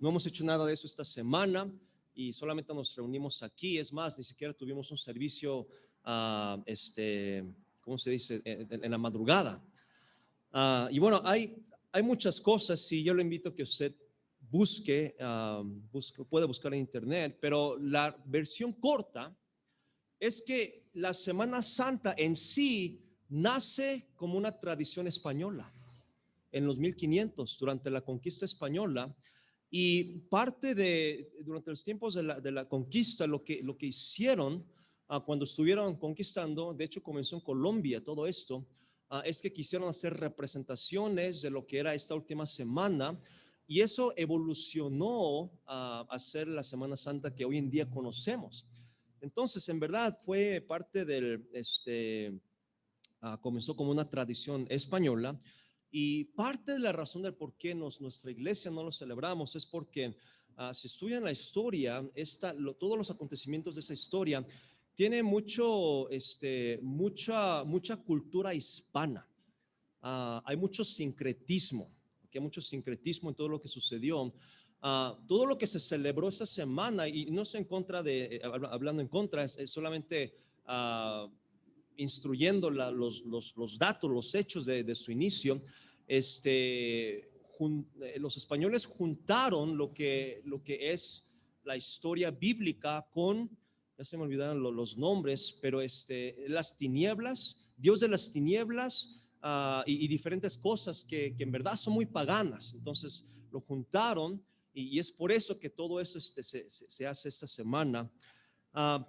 no hemos hecho nada de eso esta semana y solamente nos reunimos aquí. Es más, ni siquiera tuvimos un servicio, ¿cómo se dice? En la madrugada. Y bueno, hay muchas cosas y yo le invito a que usted busque, puede buscar en internet, pero la versión corta es que la Semana Santa en sí nace como una tradición española en los 1500 durante la conquista española y durante los tiempos de la conquista lo que hicieron cuando estuvieron conquistando, de hecho comenzó en Colombia todo esto, es que quisieron hacer representaciones de lo que era esta última semana y eso evolucionó a ser la Semana Santa que hoy en día conocemos. Entonces, en verdad fue parte del comenzó como una tradición española y parte de la razón del por qué nuestra iglesia no lo celebramos es porque si estudian la historia, todos los acontecimientos de esa historia tiene mucha cultura hispana. Hay mucho sincretismo, hay mucho sincretismo en todo lo que sucedió. Todo lo que se celebró esta semana, y no es en contra hablando en contra, es solamente instruyendo los datos, los hechos de su inicio. Los españoles juntaron lo que es la historia bíblica con, ya se me olvidaron los nombres, pero las tinieblas, Dios de las tinieblas y diferentes cosas que en verdad son muy paganas. Entonces lo juntaron y es por eso que todo eso se hace esta semana.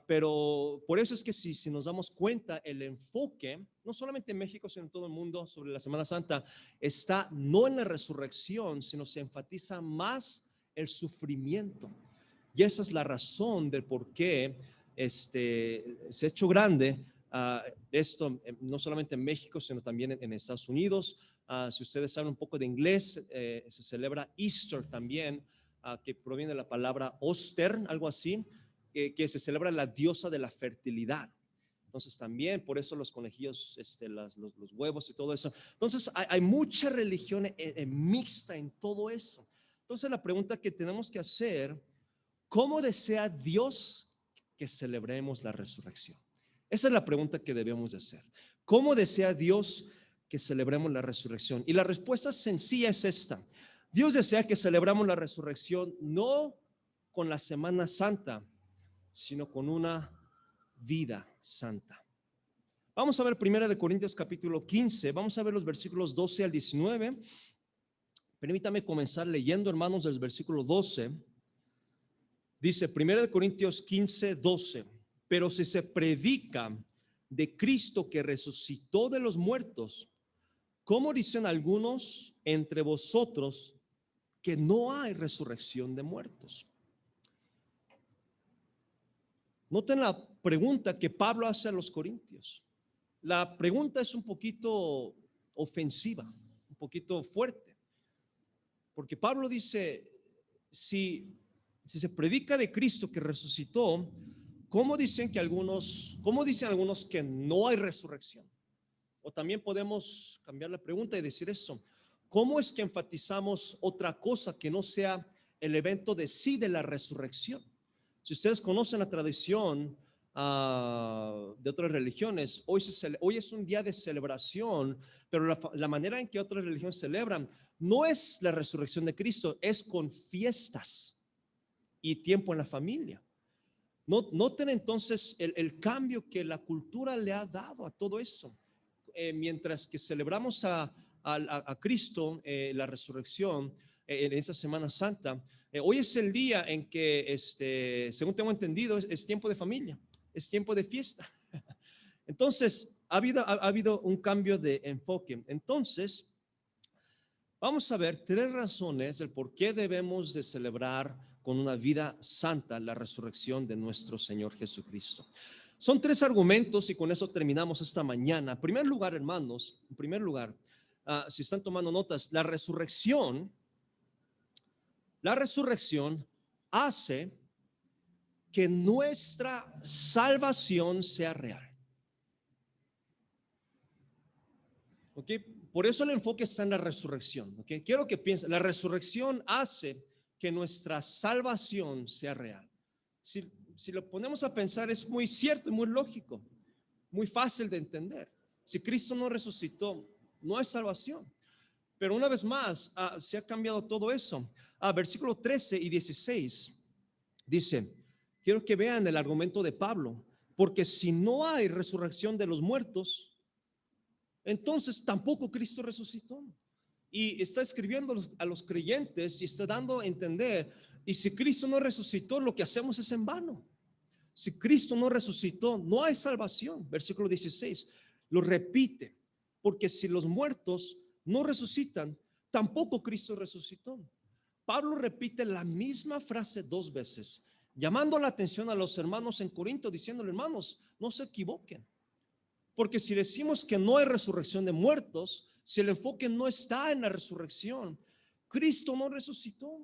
Pero por eso es que si nos damos cuenta, el enfoque, no solamente en México, sino en todo el mundo sobre la Semana Santa, está no en la resurrección, sino se enfatiza más el sufrimiento. Y esa es la razón del por qué se ha hecho grande esto, no solamente en México, sino también en Estados Unidos. Si ustedes saben un poco de inglés, se celebra Easter también, que proviene de la palabra Oster, algo así. Que se celebra la diosa de la fertilidad. Entonces también por eso los conejillos, los huevos y todo eso. Entonces hay mucha religión mixta en todo eso. Entonces la pregunta que tenemos que hacer, ¿cómo desea Dios que celebremos la resurrección? Esa es la pregunta que debemos de hacer. ¿Cómo desea Dios que celebremos la resurrección? Y la respuesta sencilla es esta. Dios desea que celebramos la resurrección no con la Semana Santa, sino con una vida santa. Vamos a ver 1 Corintios capítulo 15, vamos a ver los versículos 12 al 19. Permítame comenzar leyendo, hermanos, del versículo 12. Dice 1 Corintios 15, 12, pero si se predica de Cristo que resucitó de los muertos, ¿cómo dicen algunos entre vosotros que no hay resurrección de muertos? Noten la pregunta que Pablo hace a los corintios. La pregunta es un poquito ofensiva, un poquito fuerte. Porque Pablo dice, si se predica de Cristo que resucitó, ¿cómo dicen algunos que no hay resurrección? O también podemos cambiar la pregunta y decir eso. ¿Cómo es que enfatizamos otra cosa que no sea el evento de sí de la resurrección? Si ustedes conocen la tradición de otras religiones, hoy es un día de celebración, pero la manera en que otras religiones celebran no es la resurrección de Cristo, es con fiestas y tiempo en la familia. Noten entonces el cambio que la cultura le ha dado a todo esto. Mientras que celebramos a Cristo, la resurrección, en esta Semana Santa, hoy es el día en que, según tengo entendido, es tiempo de familia, es tiempo de fiesta. Entonces, ha habido un cambio de enfoque. Entonces, vamos a ver 3 razones del por qué debemos de celebrar con una vida santa la resurrección de nuestro Señor Jesucristo. Son 3 argumentos y con eso terminamos esta mañana. En primer lugar, hermanos, si están tomando notas, la resurrección hace que nuestra salvación sea real. ¿Ok? Por eso el enfoque está en la resurrección. ¿Ok? Quiero que piensen, la resurrección hace que nuestra salvación sea real. Si lo ponemos a pensar, es muy cierto y muy lógico, muy fácil de entender. Si Cristo no resucitó, no hay salvación. Pero una vez más, se ha cambiado todo eso. Versículo 13 y 16 dice, quiero que vean el argumento de Pablo, porque si no hay resurrección de los muertos, entonces tampoco Cristo resucitó. Y está escribiendo a los creyentes y está dando a entender, y si Cristo no resucitó, lo que hacemos es en vano. Si Cristo no resucitó, no hay salvación. Versículo 16 lo repite, porque si los muertos no resucitan, tampoco Cristo resucitó. Pablo repite la misma frase 2 veces, llamando la atención a los hermanos en Corinto, diciéndole, hermanos, no se equivoquen. Porque si decimos que no hay resurrección de muertos, si el enfoque no está en la resurrección, Cristo no resucitó.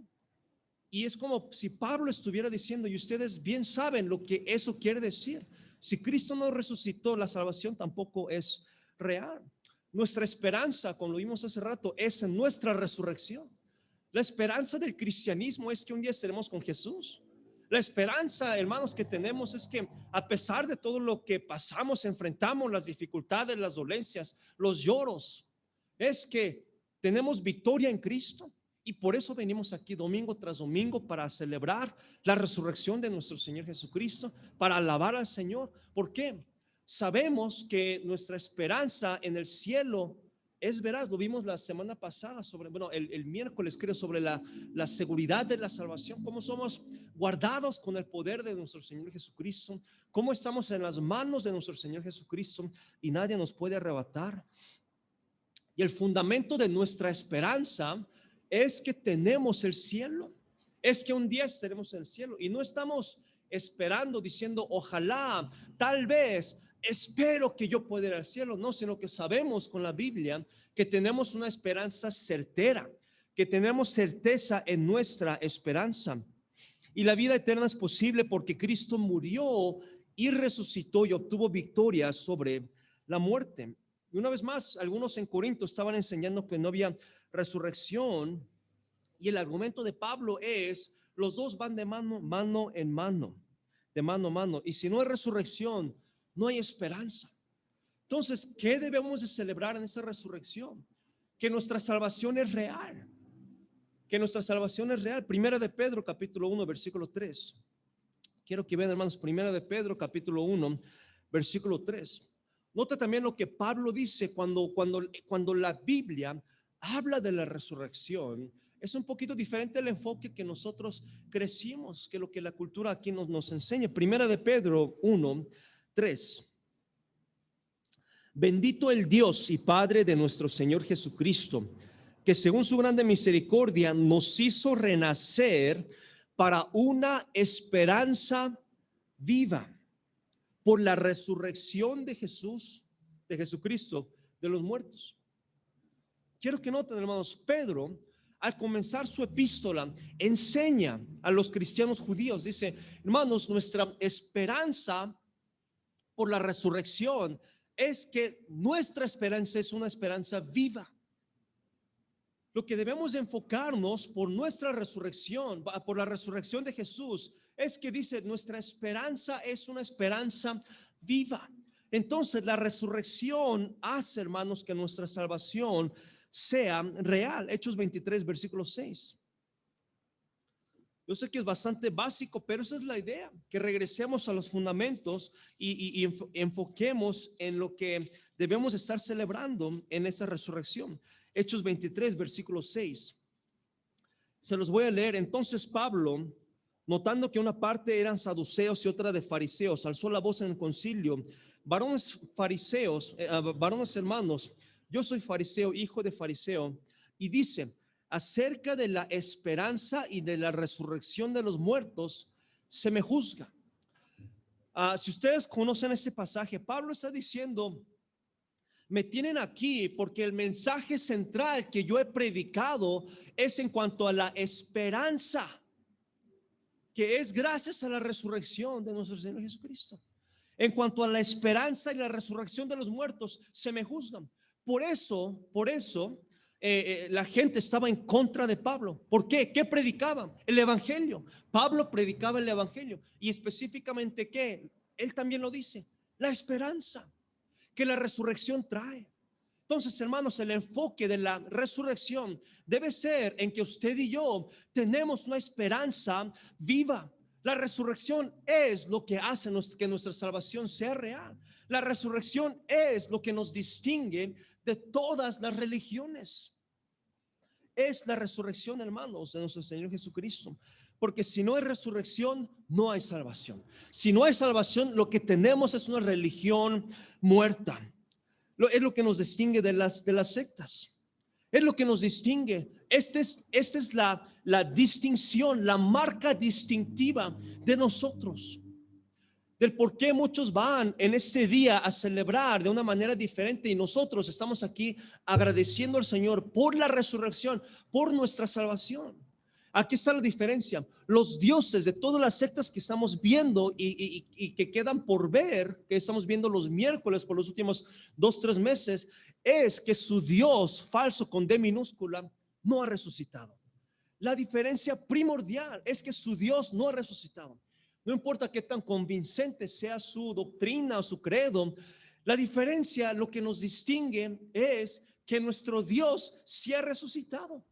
Y es como si Pablo estuviera diciendo, y ustedes bien saben lo que eso quiere decir. Si Cristo no resucitó, la salvación tampoco es real. Nuestra esperanza, como lo vimos hace rato, es en nuestra resurrección. La esperanza del cristianismo es que un día estaremos con Jesús. La esperanza, hermanos, que tenemos es que a pesar de todo lo que pasamos, enfrentamos las dificultades, las dolencias, los lloros, es que tenemos victoria en Cristo. Y por eso venimos aquí domingo tras domingo para celebrar la resurrección de nuestro Señor Jesucristo, para alabar al Señor. ¿Por qué? Sabemos que nuestra esperanza en el cielo es veraz. Lo vimos la semana pasada el miércoles creo, sobre la seguridad de la salvación, cómo somos guardados con el poder de nuestro Señor Jesucristo, cómo estamos en las manos de nuestro Señor Jesucristo y nadie nos puede arrebatar. Y el fundamento de nuestra esperanza es que tenemos el cielo, es que un día estaremos en el cielo y no estamos esperando diciendo ojalá, tal vez, espero que yo pueda ir al cielo, no, sino que sabemos con la Biblia que tenemos una esperanza certera, que tenemos certeza en nuestra esperanza. Y la vida eterna es posible porque Cristo murió y resucitó y obtuvo victoria sobre la muerte. Y una vez más, algunos en Corinto estaban enseñando que no había resurrección, y el argumento de Pablo es, los dos van de mano en mano, de mano a mano, y si no hay resurrección, no hay esperanza. Entonces, ¿qué debemos de celebrar en esa resurrección? Que nuestra salvación es real, que nuestra salvación es real. Primera de Pedro capítulo 1 versículo 3. Quiero que vean, hermanos, Primera de Pedro capítulo 1 versículo 3. Nota también lo que Pablo dice cuando la Biblia habla de la resurrección. Es un poquito diferente el enfoque que nosotros crecimos, que lo que la cultura aquí nos enseña. Primera de Pedro 1, 3. Bendito el Dios y Padre de nuestro Señor Jesucristo, que según su grande misericordia nos hizo renacer para una esperanza viva por la resurrección de Jesucristo de los muertos. Quiero que noten, hermanos, Pedro al comenzar su epístola, enseña a los cristianos judíos, dice: hermanos, nuestra esperanza por la resurrección es que nuestra esperanza es una esperanza viva. Lo que debemos enfocarnos por nuestra resurrección, por la resurrección de Jesús, es que dice: nuestra esperanza es una esperanza viva. Entonces la resurrección hace, hermanos, que nuestra salvación sea real. Hechos 23, versículo 6. Yo sé que es bastante básico, pero esa es la idea, que regresemos a los fundamentos y enfoquemos en lo que debemos estar celebrando en esa resurrección. Hechos 23, versículo 6. Se los voy a leer. Entonces Pablo, notando que una parte eran saduceos y otra de fariseos, alzó la voz en el concilio: varones fariseos, varones hermanos, yo soy fariseo, hijo de fariseo, y dice: acerca de la esperanza y de la resurrección de los muertos se me juzga. Si ustedes conocen este pasaje, Pablo está diciendo: me tienen aquí porque el mensaje central que yo he predicado es en cuanto a la esperanza, que es gracias a la resurrección de nuestro Señor Jesucristo. En cuanto a la esperanza y la resurrección de los muertos, se me juzgan. Por eso, la gente estaba en contra de Pablo. ¿Por qué? ¿Qué predicaba? El evangelio. Pablo predicaba el evangelio. Y específicamente, ¿qué? Él también lo dice: la esperanza que la resurrección trae. Entonces, hermanos, el enfoque de la resurrección debe ser en que usted y yo tenemos una esperanza viva. La resurrección es lo que hace que nuestra salvación sea real. La resurrección es lo que nos distingue de todas las religiones. Es la resurrección, hermanos, de nuestro Señor Jesucristo. Porque si no hay resurrección, no hay salvación. Si no hay salvación, lo que tenemos es una religión muerta. Es lo que nos distingue de las sectas. Es lo que nos distingue. Esta es la distinción, la marca distintiva de nosotros. Del por qué muchos van en este día a celebrar de una manera diferente, y nosotros estamos aquí agradeciendo al Señor por la resurrección, por nuestra salvación. Aquí está la diferencia. Los dioses de todas las sectas que estamos viendo y que quedan por ver, que estamos viendo los miércoles por los últimos 2-3 meses, es que su Dios falso con D minúscula no ha resucitado. La diferencia primordial es que su Dios no ha resucitado. No importa qué tan convincente sea su doctrina o su credo, la diferencia, lo que nos distingue es que nuestro Dios sí ha resucitado.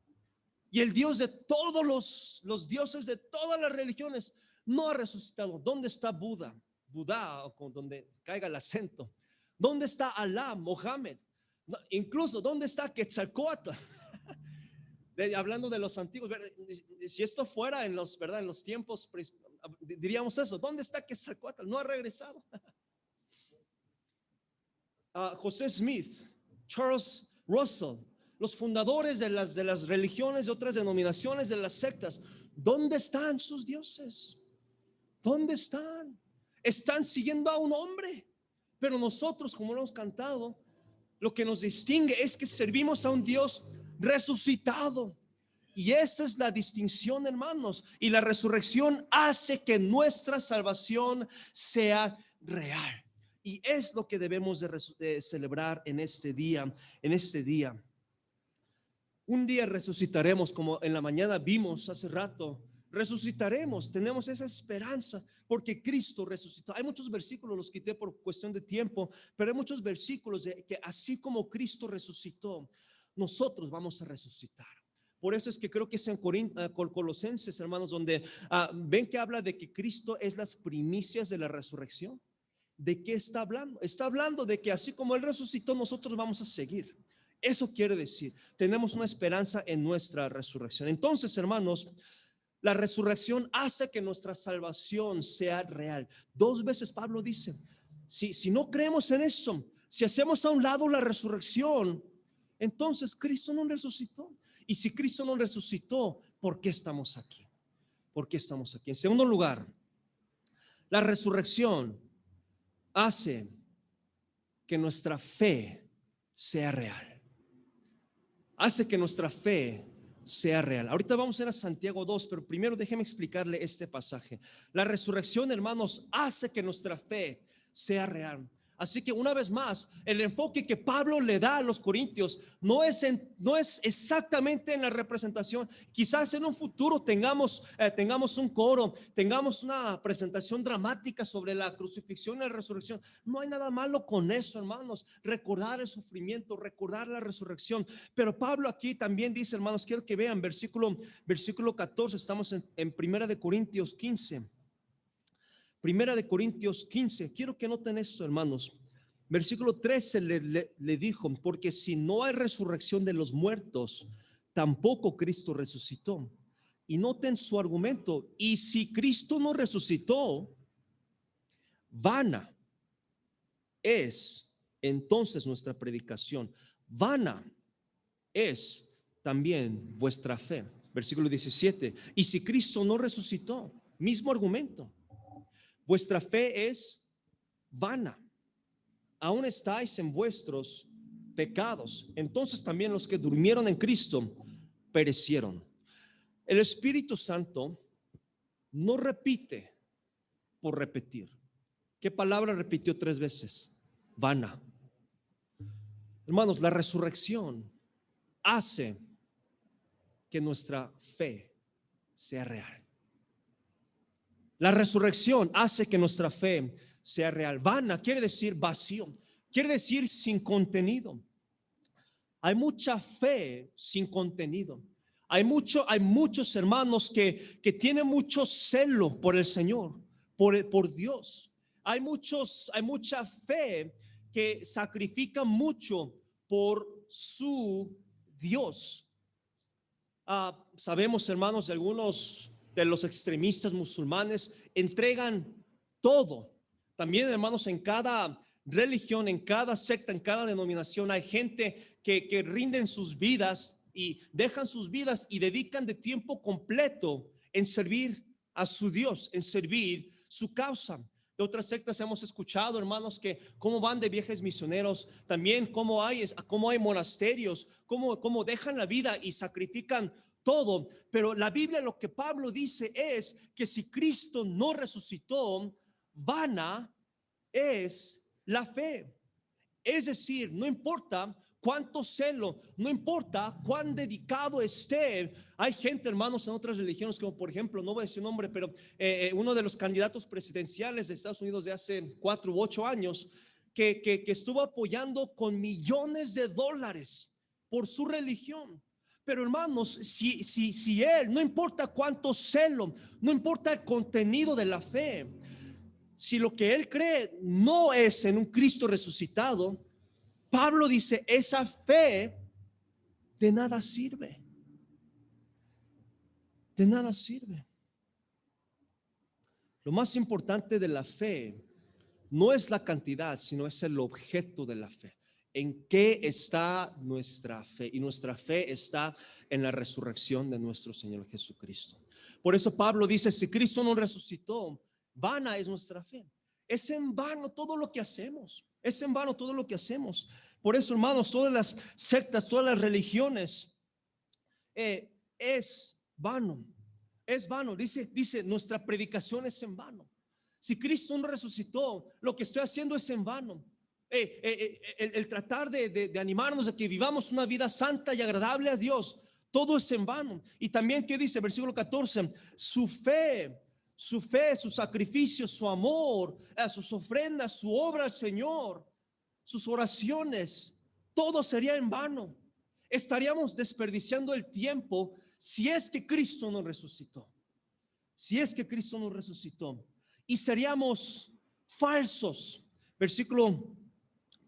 Y el Dios de todos los dioses de todas las religiones no ha resucitado. ¿Dónde está Buda? Buda, o con donde caiga el acento. ¿Dónde está Alá, Mohammed? No, incluso, ¿dónde está Quetzalcóatl? Hablando de los antiguos, si esto fuera en los tiempos, diríamos eso. ¿Dónde está Quetzalcóatl? No ha regresado. José Smith, Charles Russell, los fundadores de las religiones, de otras denominaciones, de las sectas, ¿dónde están sus dioses? ¿Dónde están? Están siguiendo a un hombre. Pero nosotros, como lo hemos cantado, lo que nos distingue es que servimos a un Dios resucitado. Y esa es la distinción, hermanos. Y la resurrección hace que nuestra salvación sea real. Y es lo que debemos de celebrar en este día. Un día resucitaremos, como en la mañana vimos hace rato. Resucitaremos, tenemos esa esperanza porque Cristo resucitó. Hay muchos versículos, los quité por cuestión de tiempo, pero hay muchos versículos de que así como Cristo resucitó, nosotros vamos a resucitar. Por eso es que creo que es en Colosenses, hermanos, donde ven que habla de que Cristo es las primicias de la resurrección. ¿De qué está hablando? Está hablando de que así como Él resucitó, nosotros vamos a seguir. Eso quiere decir, tenemos una esperanza en nuestra resurrección. Entonces, hermanos, la resurrección hace que nuestra salvación sea real. 2 veces Pablo dice, si no creemos en eso, si hacemos a un lado la resurrección, entonces Cristo no resucitó. Y si Cristo no resucitó, ¿por qué estamos aquí? ¿Por qué estamos aquí? En segundo lugar, la resurrección hace que nuestra fe sea real. Hace que nuestra fe sea real. Ahorita vamos a ir a Santiago 2, pero primero déjeme explicarle este pasaje. La resurrección, hermanos, hace que nuestra fe sea real. Así que una vez más, el enfoque que Pablo le da a los corintios no es exactamente en la representación. Quizás en un futuro tengamos un coro, tengamos una presentación dramática sobre la crucifixión y la resurrección. No hay nada malo con eso, hermanos. Recordar el sufrimiento, recordar la resurrección. Pero Pablo aquí también dice, hermanos, quiero que vean versículo 14, estamos en Primera de Corintios 15. Primera de Corintios 15, quiero que noten esto, hermanos. Versículo 13 le dijo, porque si no hay resurrección de los muertos, tampoco Cristo resucitó. Y noten su argumento, y si Cristo no resucitó, vana es entonces nuestra predicación, vana es también vuestra fe. Versículo 17, y si Cristo no resucitó, mismo argumento, vuestra fe es vana, aún estáis en vuestros pecados. Entonces también los que durmieron en Cristo perecieron. El Espíritu Santo no repite por repetir. ¿Qué palabra repitió 3 veces? Vana. Hermanos, la resurrección hace que nuestra fe sea real. La resurrección hace que nuestra fe sea real. Vana quiere decir vacío, quiere decir sin contenido. Hay mucha fe sin contenido. Hay muchos hermanos que tienen mucho celo por el Señor, por Dios. Hay mucha fe que sacrifica mucho por su Dios. Sabemos, hermanos, de algunos de los extremistas musulmanes entregan todo. También, hermanos, en cada religión, en cada secta, en cada denominación hay gente que rinden sus vidas y dejan sus vidas y dedican de tiempo completo en servir a su Dios, en servir su causa. De otras sectas hemos escuchado, hermanos, que cómo van de viajes misioneros, también cómo hay monasterios, cómo dejan la vida y sacrifican todo. Pero la Biblia, lo que Pablo dice es que si Cristo no resucitó, vana es la fe. Es decir, no importa cuánto celo, no importa cuán dedicado esté. Hay gente, hermanos, en otras religiones, como por ejemplo, no voy a decir nombre, pero uno de los candidatos presidenciales de Estados Unidos de hace 4 u 8 años, que estuvo apoyando con millones de dólares por su religión. Pero hermanos, si él, no importa cuánto celo, no importa el contenido de la fe, si lo que él cree no es en un Cristo resucitado, Pablo dice, esa fe de nada sirve. De nada sirve. Lo más importante de la fe no es la cantidad, sino es el objeto de la fe. ¿En qué está nuestra fe? Y nuestra fe está en la resurrección de nuestro Señor Jesucristo. Por eso Pablo dice, si Cristo no resucitó, vana es nuestra fe. Es en vano todo lo que hacemos. Es en vano todo lo que hacemos. Por eso, hermanos, todas las sectas, todas las religiones, es vano. Es vano. Dice, nuestra predicación es en vano. Si Cristo no resucitó, lo que estoy haciendo es en vano. El tratar de animarnos a que vivamos una vida santa y agradable a Dios, todo es en vano. Y también, ¿qué dice? Versículo 14, su fe, su sacrificio, su amor, sus ofrendas, su obra al Señor, sus oraciones, todo sería en vano. Estaríamos desperdiciando el tiempo si es que Cristo no resucitó. Si es que Cristo no resucitó. Y seríamos falsos.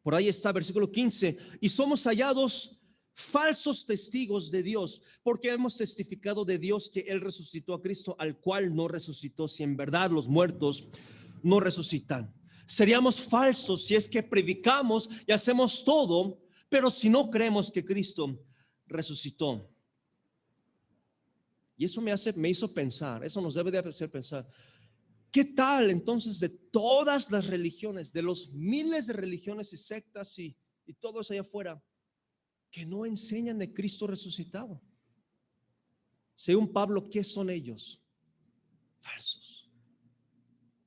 Por ahí está, versículo 15. Y somos hallados falsos testigos de Dios, porque hemos testificado de Dios que Él resucitó a Cristo, al cual no resucitó, si en verdad los muertos no resucitan. Seríamos falsos si es que predicamos y hacemos todo, pero si no creemos que Cristo resucitó. Y eso me hizo pensar, eso nos debe de hacer pensar. ¿Qué tal entonces de todas las religiones, de los miles de religiones y sectas y todo eso allá afuera, que no enseñan de Cristo resucitado? Según Pablo, ¿qué son ellos? Falsos.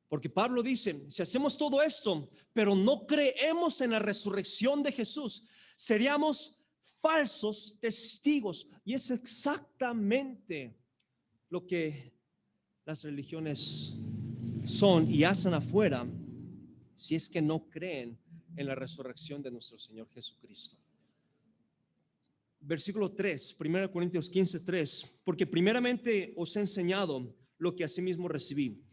Porque Pablo dice, si hacemos todo esto, pero no creemos en la resurrección de Jesús, seríamos falsos testigos. Y es exactamente lo que las religiones son y hacen afuera, si es que no creen en la resurrección de nuestro Señor Jesucristo. Versículo 3, 1 Corintios 15, 3, porque primeramente os he enseñado lo que asimismo recibí.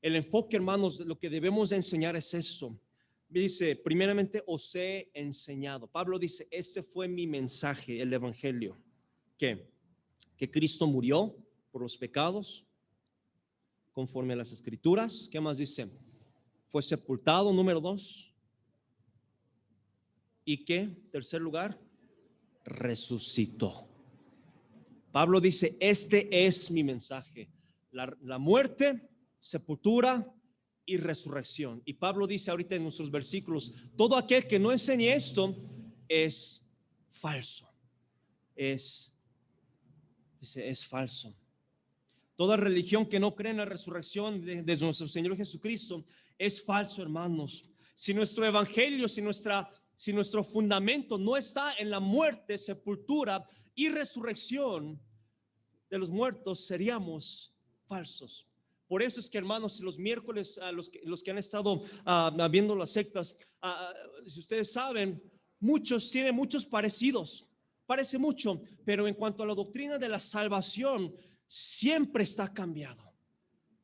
El enfoque, hermanos, de lo que debemos de enseñar es esto. Dice, primeramente os he enseñado. Pablo dice, este fue mi mensaje, el evangelio. ¿Qué? Que Cristo murió por los pecados, conforme a las escrituras. ¿Qué más dice? Fue sepultado, número 2. ¿Y qué? Tercer lugar, resucitó. Pablo dice, este es mi mensaje. La muerte, sepultura y resurrección. Y Pablo dice ahorita en nuestros versículos, todo aquel que no enseñe esto es falso. Dice, es falso. Toda religión que no cree en la resurrección de nuestro Señor Jesucristo es falso, hermanos. Si nuestro evangelio, si nuestro fundamento no está en la muerte, sepultura y resurrección de los muertos, seríamos falsos. Por eso es que, hermanos, si los miércoles, los que han estado viendo las sectas, si ustedes saben, tienen muchos parecidos, parece mucho, pero en cuanto a la doctrina de la salvación, siempre está cambiado.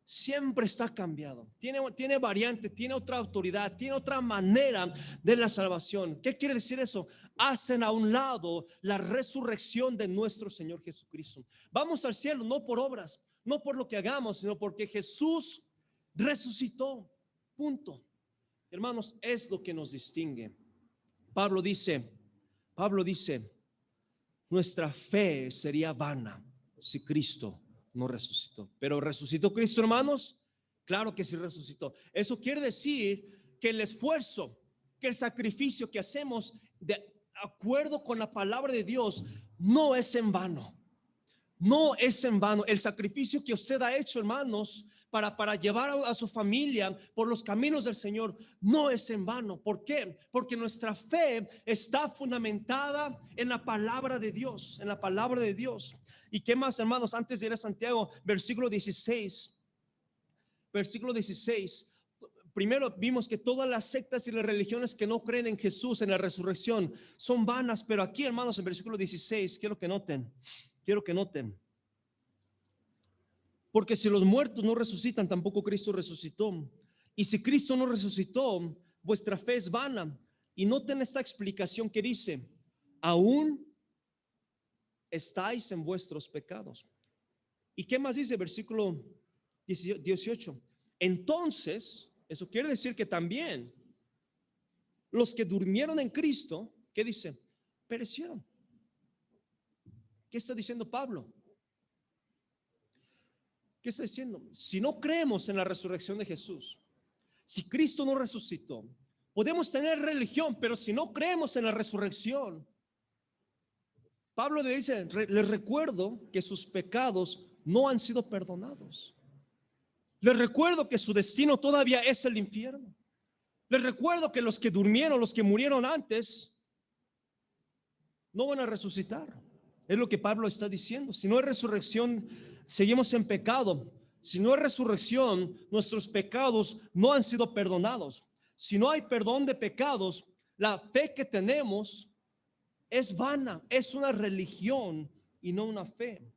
Siempre está cambiado. Tiene variante, tiene otra autoridad, tiene otra manera de la salvación. ¿Qué quiere decir eso? Hacen a un lado la resurrección de nuestro Señor Jesucristo. Vamos al cielo no por obras, no por lo que hagamos, sino porque Jesús resucitó. Punto. Hermanos, es lo que nos distingue. Pablo dice, nuestra fe sería vana si Cristo no resucitó. Pero ¿resucitó Cristo, hermanos? Claro que sí resucitó. Eso quiere decir que el esfuerzo, que el sacrificio que hacemos de acuerdo con la palabra de Dios no es en vano. No es en vano. El sacrificio que usted ha hecho, hermanos, para llevar a su familia por los caminos del Señor, no es en vano. ¿Por qué? Porque nuestra fe está fundamentada en la palabra de Dios, en la palabra de Dios. ¿Y qué más, hermanos? Antes de ir a Santiago, versículo 16. Primero vimos que todas las sectas y las religiones que no creen en Jesús, en la resurrección, son vanas. Pero aquí, hermanos, en versículo 16, quiero que noten. Porque si los muertos no resucitan, tampoco Cristo resucitó. Y si Cristo no resucitó, vuestra fe es vana. Y noten esta explicación que dice, aún estáis en vuestros pecados. ¿Y qué más dice? Versículo 18. Entonces, eso quiere decir que también los que durmieron en Cristo, ¿qué dice? Perecieron. ¿Qué está diciendo Pablo? ¿Qué está diciendo? Si no creemos en la resurrección de Jesús, si Cristo no resucitó, podemos tener religión, pero si no creemos en la resurrección, Pablo le dice, les recuerdo que sus pecados no han sido perdonados. Les recuerdo que su destino todavía es el infierno. Les recuerdo que los que durmieron, los que murieron antes, no van a resucitar. Es lo que Pablo está diciendo. Si no hay resurrección, seguimos en pecado. Si no hay resurrección, nuestros pecados no han sido perdonados. Si no hay perdón de pecados, la fe que tenemos es vana, es una religión y no una fe,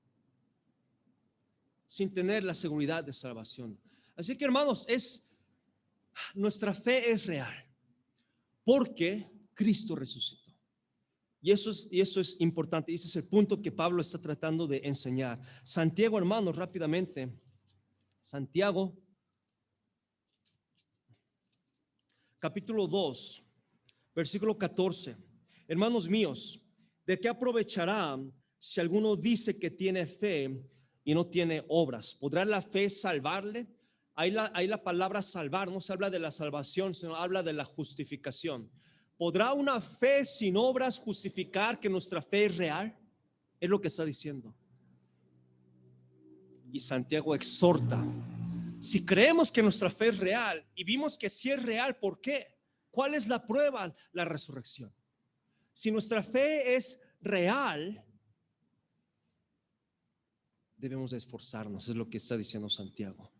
sin tener la seguridad de salvación. Así que, hermanos, nuestra fe es real porque Cristo resucitó. Y eso es importante. Ese es el punto que Pablo está tratando de enseñar. Santiago, hermanos, rápidamente. Santiago, capítulo 2, versículo 14. Hermanos míos, ¿de qué aprovechará si alguno dice que tiene fe y no tiene obras? ¿Podrá la fe salvarle? Ahí la palabra salvar no se habla de la salvación, sino habla de la justificación. ¿Podrá una fe sin obras justificar que nuestra fe es real? Es lo que está diciendo. Y Santiago exhorta, si creemos que nuestra fe es real y vimos que sí es real, ¿por qué? ¿Cuál es la prueba? La resurrección. Si nuestra fe es real, debemos de esforzarnos, es lo que está diciendo Santiago.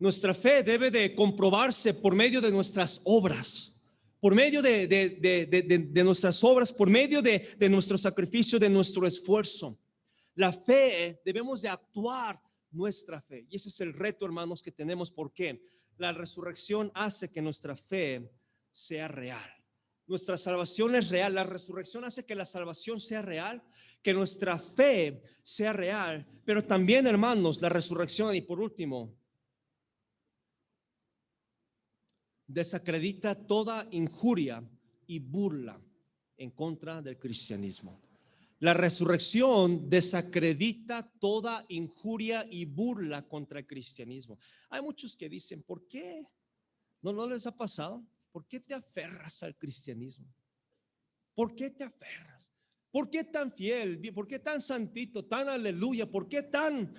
Nuestra fe debe de comprobarse por medio de nuestras obras, por medio de nuestras obras, por medio de nuestro sacrificio, de nuestro esfuerzo. La fe, debemos de actuar nuestra fe. Y ese es el reto, hermanos, que tenemos. ¿Por qué? La resurrección hace que nuestra fe sea real. Nuestra salvación es real. La resurrección hace que la salvación sea real, que nuestra fe sea real. Pero también, hermanos, la resurrección, y por último, desacredita toda injuria y burla en contra del cristianismo. La resurrección desacredita toda injuria y burla contra el cristianismo. Hay muchos que dicen, ¿por qué? ¿No les ha pasado? ¿Por qué te aferras al cristianismo? ¿Por qué te aferras? ¿Por qué tan fiel? ¿Por qué tan santito, tan aleluya? ¿Por qué tan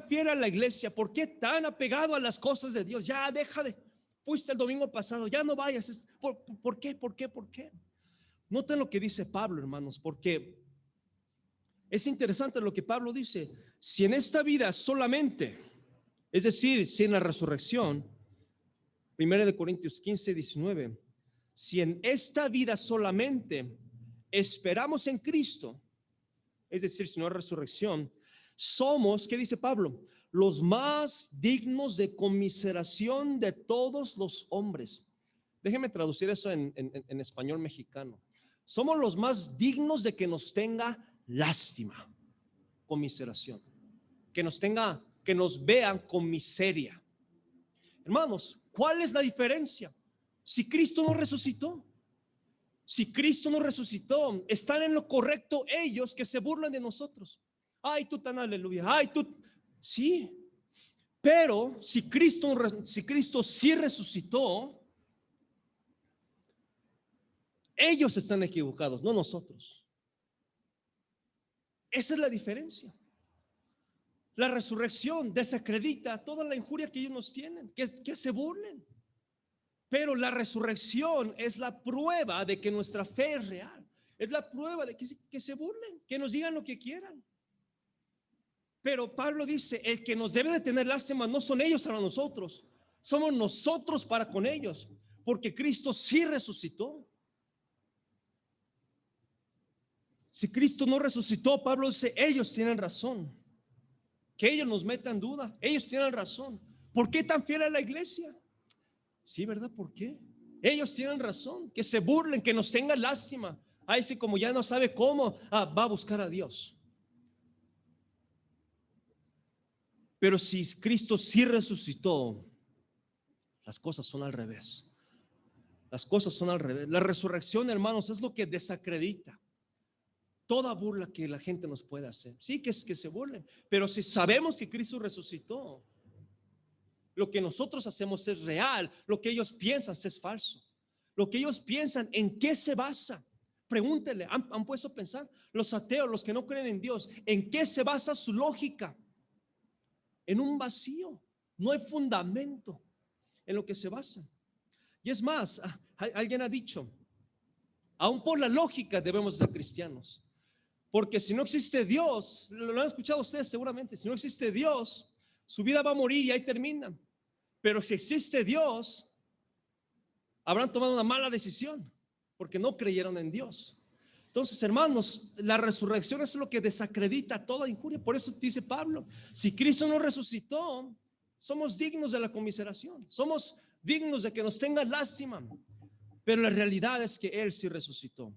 fiel a la iglesia? ¿Por qué tan apegado a las cosas de Dios? Ya deja de, fuiste el domingo pasado, ya no vayas. ¿Por qué? ¿Por qué? ¿Por qué? Noten lo que dice Pablo, hermanos, porque es interesante lo que Pablo dice. Si en esta vida solamente, es decir, si en la resurrección, 1 Corintios 15, 19, si en esta vida solamente esperamos en Cristo, es decir, si no hay resurrección, somos, ¿qué dice Pablo? Los más dignos de conmiseración de todos los hombres. Déjeme traducir eso en español mexicano. Somos los más dignos de que nos tenga lástima, conmiseración, que nos vean con miseria. Hermanos, ¿cuál es la diferencia? Si Cristo no resucitó, están en lo correcto ellos que se burlan de nosotros. Ay, tú tan aleluya, ay, tú, sí, pero si Cristo sí resucitó, ellos están equivocados, no nosotros. Esa es la diferencia. La resurrección desacredita toda la injuria que ellos nos tienen, que se burlen. Pero la resurrección es la prueba de que nuestra fe es real. Es la prueba de que se burlen, que nos digan lo que quieran. Pero Pablo dice, el que nos debe de tener lástima no son ellos para nosotros, somos nosotros para con ellos, porque Cristo sí resucitó. Si Cristo no resucitó, Pablo dice, ellos tienen razón. Que ellos nos metan duda, ellos tienen razón. ¿Por qué tan fiel a la iglesia? Sí, ¿verdad? ¿Por qué? Ellos tienen razón, que se burlen, que nos tengan lástima. Ahí sí, como ya no sabe cómo, va a buscar a Dios. Pero si Cristo sí resucitó, las cosas son al revés. Las cosas son al revés. La resurrección, hermanos, es lo que desacredita toda burla que la gente nos puede hacer. Sí, que se burlen, pero si sabemos que Cristo resucitó, lo que nosotros hacemos es real, lo que ellos piensan es falso. Lo que ellos piensan, ¿en qué se basa? Pregúntele, ¿han puesto a pensar? Los ateos, los que no creen en Dios, ¿en qué se basa su lógica? En un vacío, no hay fundamento en lo que se basa. Y es más, alguien ha dicho, aún por la lógica debemos ser cristianos. Porque si no existe Dios, lo han escuchado ustedes seguramente, si no existe Dios, su vida va a morir y ahí termina. Pero si existe Dios, habrán tomado una mala decisión porque no creyeron en Dios. Entonces, hermanos, la resurrección es lo que desacredita toda injuria. Por eso dice Pablo, si Cristo no resucitó, somos dignos de la conmiseración, somos dignos de que nos tenga lástima. Pero la realidad es que Él sí resucitó.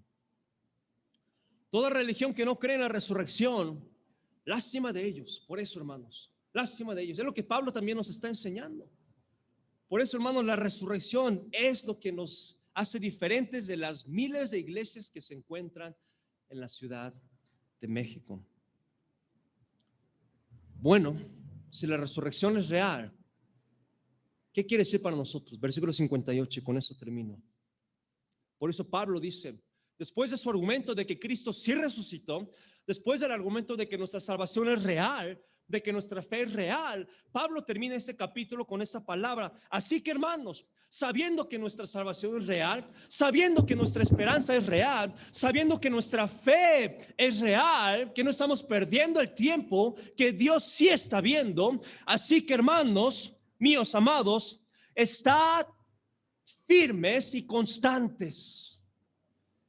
Toda religión que no cree en la resurrección, lástima de ellos. Por eso, hermanos, lástima de ellos. Es lo que Pablo también nos está enseñando. Por eso, hermanos, la resurrección es lo que nos hace diferentes de las miles de iglesias que se encuentran en la Ciudad de México. Bueno, si la resurrección es real, ¿qué quiere decir para nosotros? Versículo 58, y con eso termino. Por eso Pablo dice, después de su argumento de que Cristo sí resucitó, después del argumento de que nuestra salvación es real, de que nuestra fe es real, Pablo termina este capítulo con esta palabra. Así que, hermanos, sabiendo que nuestra salvación es real, sabiendo que nuestra esperanza es real, sabiendo que nuestra fe es real, que no estamos perdiendo el tiempo, que Dios sí está viendo. Así que, hermanos míos amados, estad firmes y constantes.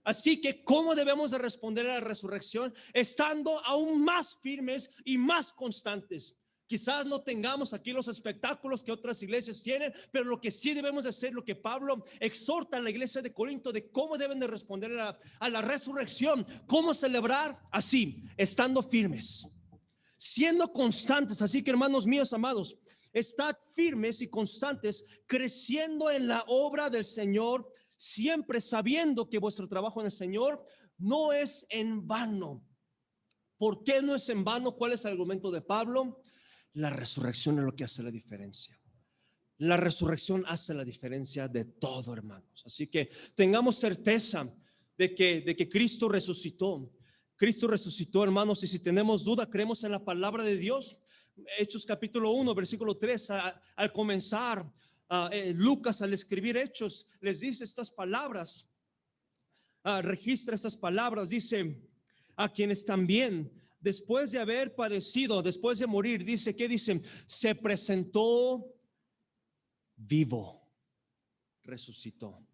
Así que, ¿cómo debemos de responder a la resurrección? Estando aún más firmes y más constantes. Quizás no tengamos aquí los espectáculos que otras iglesias tienen, pero lo que sí debemos de hacer, lo que Pablo exhorta a la iglesia de Corinto de cómo deben de responder a la resurrección, cómo celebrar, así, estando firmes, siendo constantes. Así que, hermanos míos amados, estad firmes y constantes, creciendo en la obra del Señor, siempre sabiendo que vuestro trabajo en el Señor no es en vano. ¿Por qué no es en vano? ¿Cuál es el argumento de Pablo? La resurrección es lo que hace la diferencia. La resurrección hace la diferencia de todo, hermanos. Así que tengamos certeza de que Cristo resucitó. Cristo resucitó, hermanos, y si tenemos duda, creemos en la palabra de Dios. Hechos capítulo 1, versículo 3, al comenzar, Lucas al escribir Hechos les dice estas palabras, registra estas palabras, dice: a quienes también después de haber padecido, después de morir, dice, ¿qué dicen? Se presentó vivo, resucitó.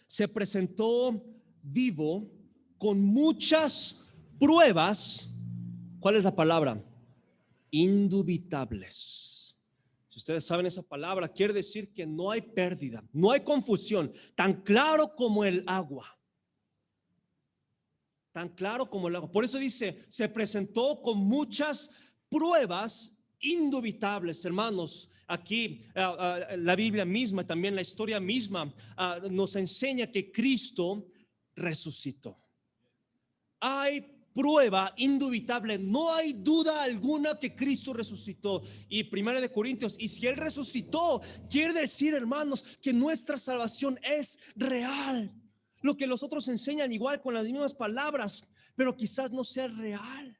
Se presentó vivo con muchas pruebas. ¿Cuál es la palabra? Indubitables. Si ustedes saben esa palabra, quiere decir que no hay pérdida, no hay confusión, tan claro como el agua. Tan claro como el agua. Por eso dice, se presentó con muchas pruebas indubitables, hermanos. Aquí la Biblia misma, también la historia misma, nos enseña que Cristo resucitó. Hay prueba indubitable, no hay duda alguna que Cristo resucitó. Y 1 Corintios, y si Él resucitó, quiere decir, hermanos, que nuestra salvación es real. Lo que los otros enseñan igual con las mismas palabras, pero quizás no sea real.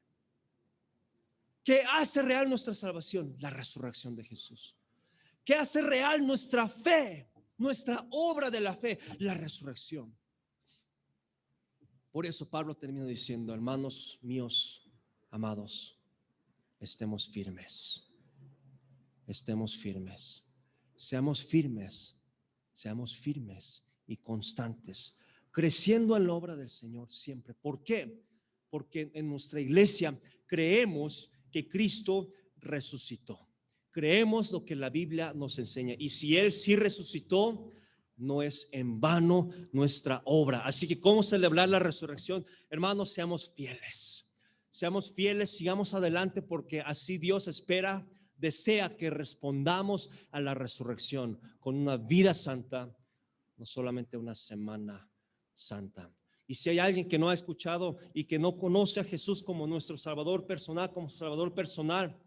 ¿Qué hace real nuestra salvación? La resurrección de Jesús. ¿Qué hace real nuestra fe? Nuestra obra de la fe, la resurrección. Por eso Pablo termina diciendo: hermanos míos amados, estemos firmes. Estemos firmes. Seamos firmes. Seamos firmes y constantes, creciendo en la obra del Señor siempre. ¿Por qué? Porque en nuestra iglesia creemos que Cristo resucitó. Creemos lo que la Biblia nos enseña. Y si Él sí resucitó, no es en vano nuestra obra. Así que, ¿cómo celebrar la resurrección? Hermanos, seamos fieles. Seamos fieles, sigamos adelante, porque así Dios espera, desea que respondamos a la resurrección con una vida santa, no solamente una semana santa. Y si hay alguien que no ha escuchado y que no conoce a Jesús como nuestro Salvador personal, como su Salvador personal,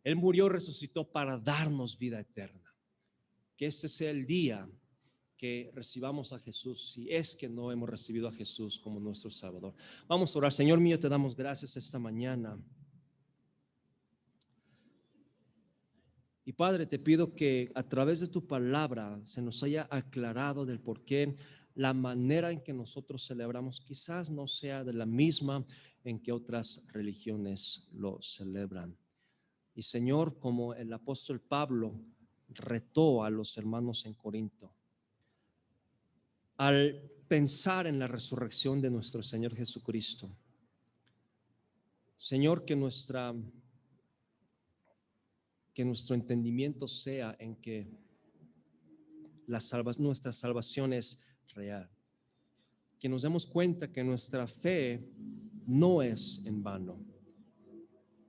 Él murió, resucitó para darnos vida eterna. Que este sea el día que recibamos a Jesús, si es que no hemos recibido a Jesús como nuestro Salvador. Vamos a orar. Señor mío, te damos gracias esta mañana. Y Padre, te pido que a través de tu palabra se nos haya aclarado del por qué la manera en que nosotros celebramos quizás no sea de la misma en que otras religiones lo celebran. Y Señor, como el apóstol Pablo retó a los hermanos en Corinto, al pensar en la resurrección de nuestro Señor Jesucristo, Señor, que nuestro entendimiento sea en que nuestra salvación es real, que nos demos cuenta que nuestra fe no es en vano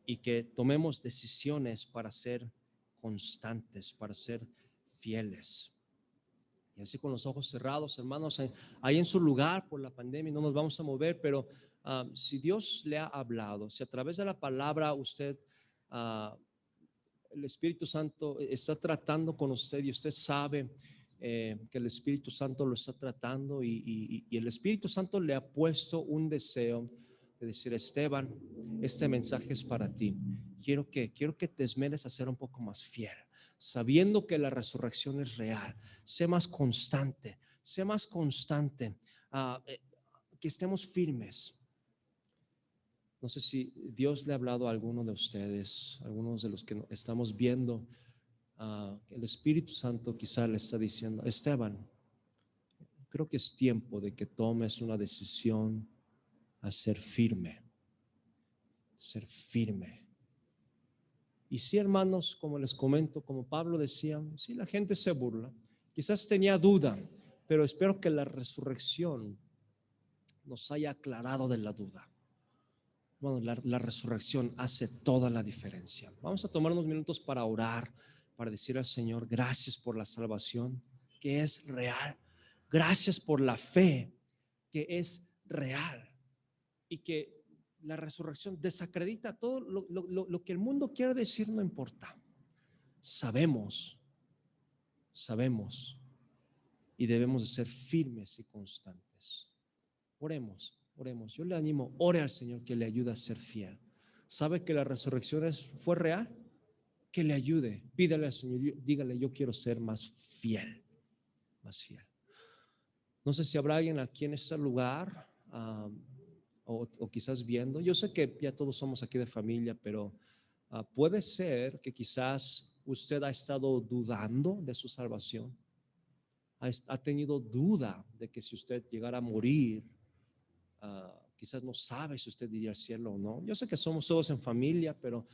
y que tomemos decisiones para ser constantes, para ser fieles. Y así, con los ojos cerrados, hermanos, ahí en su lugar por la pandemia no nos vamos a mover, pero si Dios le ha hablado, si a través de la palabra usted, el Espíritu Santo está tratando con usted y usted sabe que el Espíritu Santo lo está tratando y el Espíritu Santo le ha puesto un deseo de decir: Esteban, este mensaje es para ti. Quiero que te esmeres a ser un poco más fiel, sabiendo que la resurrección es real. Sé más constante, que estemos firmes. No sé si Dios le ha hablado a alguno de ustedes, algunos de los que estamos viendo. El Espíritu Santo quizá le está diciendo: Esteban, creo que es tiempo de que tomes una decisión a ser firme. Y sí, hermanos, como les comento, como Pablo decía, sí, la gente se burla, quizás tenía duda, pero espero que la resurrección nos haya aclarado de la duda. Bueno, la resurrección hace toda la diferencia. Vamos a tomar unos minutos para orar, para decir al Señor: gracias por la salvación que es real, gracias por la fe que es real, y que la resurrección desacredita todo lo que el mundo quiere decir. No importa, sabemos y debemos de ser firmes y constantes. Oremos. Yo le animo, ore al Señor que le ayude a ser fiel. ¿Sabe que la resurrección fue real? Que le ayude, pídale al Señor, dígale: yo quiero ser más fiel. No sé si habrá alguien aquí en este lugar, o quizás viendo. Yo sé que ya todos somos aquí de familia, pero puede ser que quizás usted ha estado dudando de su salvación. Ha tenido duda de que si usted llegara a morir, quizás no sabe si usted iría al cielo o no. Yo sé que somos todos en familia, pero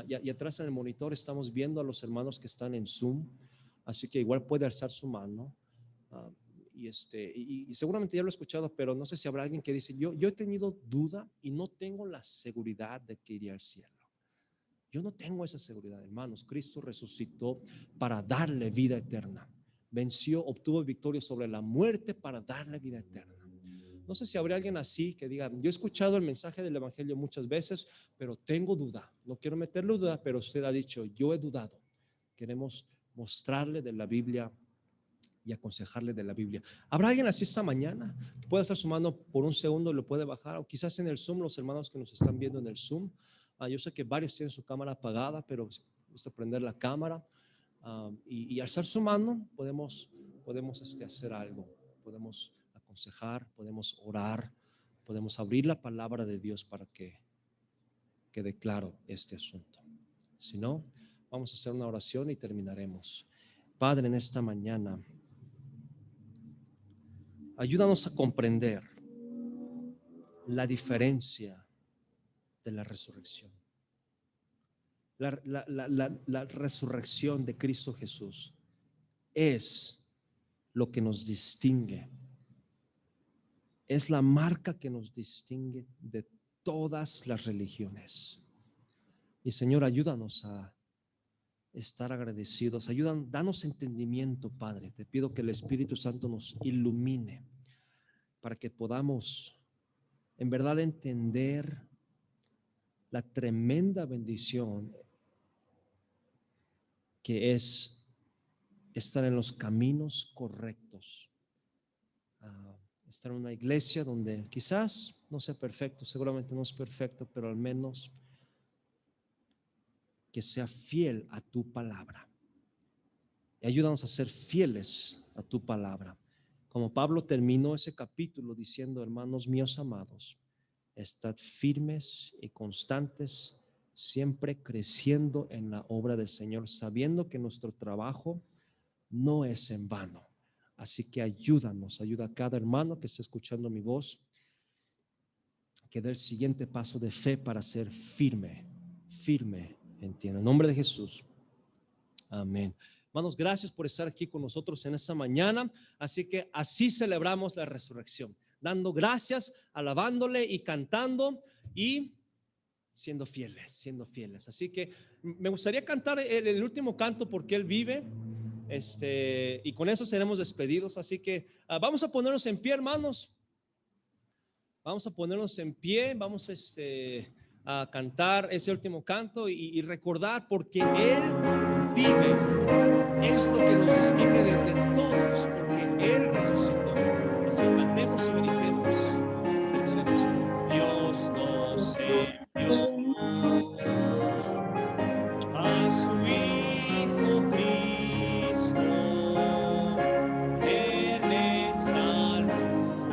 y atrás en el monitor estamos viendo a los hermanos que están en Zoom, así que igual puede alzar su mano. Y seguramente ya lo he escuchado, pero no sé si habrá alguien que dice: yo he tenido duda y no tengo la seguridad de que iría al cielo. Yo no tengo esa seguridad, hermanos. Cristo resucitó para darle vida eterna. Venció, obtuvo victoria sobre la muerte para darle vida eterna. No sé si habrá alguien así que diga: yo he escuchado el mensaje del evangelio muchas veces, pero tengo duda. No quiero meterle duda, pero usted ha dicho: yo he dudado. Queremos mostrarle de la Biblia y aconsejarle de la Biblia. ¿Habrá alguien así esta mañana? Puede estar su mano por un segundo, lo puede bajar, o quizás en el Zoom, los hermanos que nos están viendo en el Zoom. Yo sé que varios tienen su cámara apagada, pero gusta prender la cámara y alzar su mano. Podemos hacer algo, podemos aconsejar, podemos orar, podemos abrir la palabra de Dios para que quede claro este asunto. Si no, vamos a hacer una oración y terminaremos. Padre, en esta mañana, ayúdanos a comprender la diferencia de la resurrección. La resurrección de Cristo Jesús es lo que nos distingue. Es la marca que nos distingue de todas las religiones. Y Señor, ayúdanos a estar agradecidos. Danos entendimiento, Padre. Te pido que el Espíritu Santo nos ilumine para que podamos en verdad entender la tremenda bendición que es estar en los caminos correctos, estar en una iglesia donde quizás no sea perfecto, seguramente no es perfecto, pero al menos que sea fiel a tu palabra. Y ayúdanos a ser fieles a tu palabra. Como Pablo terminó ese capítulo diciendo: hermanos míos amados, estad firmes y constantes, siempre creciendo en la obra del Señor, sabiendo que nuestro trabajo no es en vano. Así que ayuda a cada hermano que está escuchando mi voz, que dé el siguiente paso de fe para ser firme en ti. En el nombre de Jesús. Amén. Hermanos, gracias por estar aquí con nosotros en esta mañana. Así que así celebramos la resurrección, dando gracias, alabándole y cantando y siendo fieles. Así que me gustaría cantar el último canto, Porque Él vive. Y con eso seremos despedidos. Así que vamos a ponernos en pie, hermanos. Vamos a ponernos en pie. Vamos a cantar ese último canto y recordar: porque Él vive es lo que nos distingue de todos, porque Él resucitó. Así que cantemos y meditemos. Dios nos envió a su Hijo Cristo. Él es salud,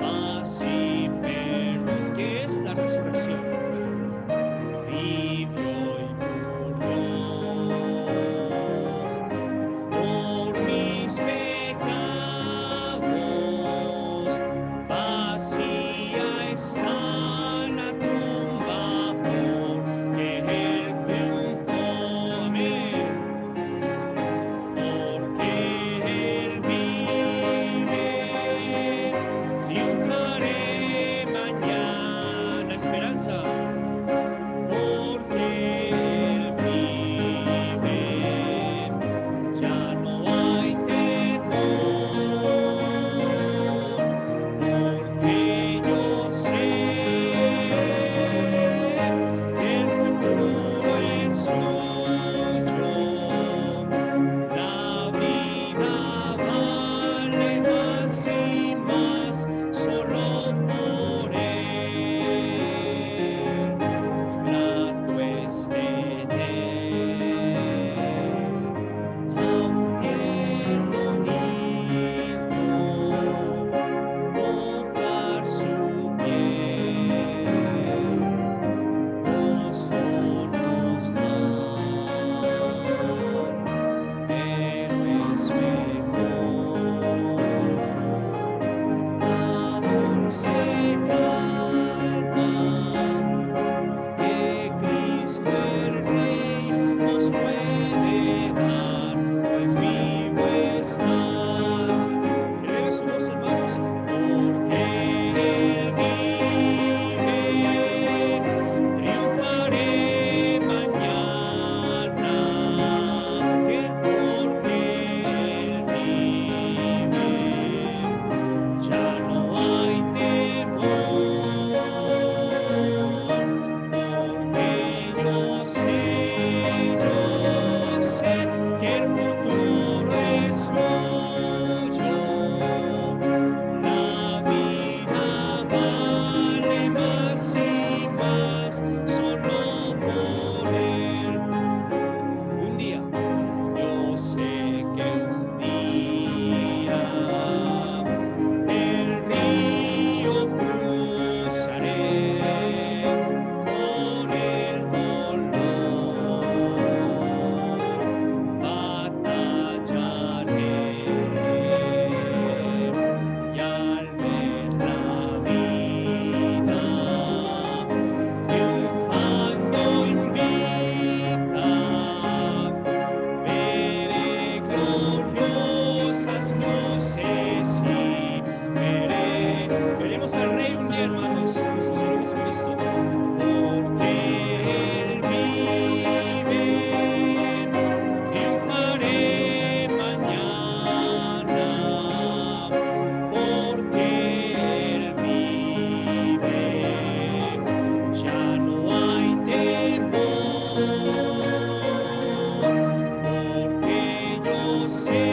así perdón. ¿Qué es la resurrección? Vivió y murió por mis pecados. Vacía está la tumba porque Él triunfó. Amén. Porque Él vive, triunfaré mañana. Esperanza. Porque Él vive, ya no hay temor. Porque yo sé que el futuro es suyo. La vida vale más y más solo por Él. Grato es tener a un tierno niño, tocar su piel, gozo nos da, pero es mejor la dulce calma que Cristo el Rey nos puede dar, pues vivo está. Eleve su voz, hermanos, porque Él vive, triunfaré mañana. Que porque Él vive, ya no hay temor. Porque yo sé que el futuro es suyo. La vida vale más y más solo por Él. Un día, yo sé que un día el río cruzaré con el dolor, batallaré y al ver la vida triunfando invicta, veré gloriosas luces y veremos al Rey un día, hermanos, nuestro Señor Jesucristo. Porque Él vive, triunfaré mañana. Porque Él vive, ya no hay temor. Porque yo sé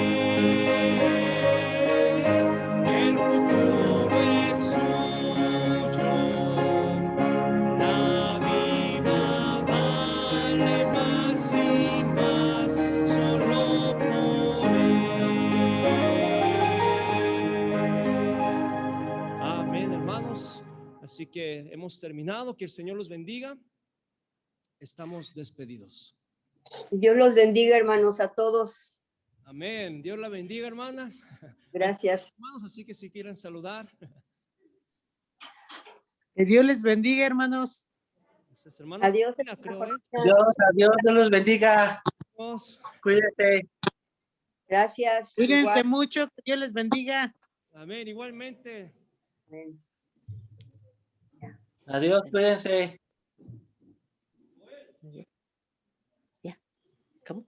que el futuro es suyo. La vida vale más y más solo por Él. Amén, hermanos. Así que hemos terminado. Que el Señor los bendiga. Estamos despedidos. Dios los bendiga, hermanos, a todos. Amén. Dios la bendiga, hermana. Gracias. Hermanos, así que si quieren saludar. Que Dios les bendiga, hermanos. Gracias, hermana. Adiós. Cristina, creo, ¿eh? Adiós, adiós, Dios los bendiga. Adiós. Cuídate. Gracias. Cuídense Igual. mucho, que Dios les bendiga. Amén. Igualmente. Amén. Adiós, cuídense. Ya, acabó.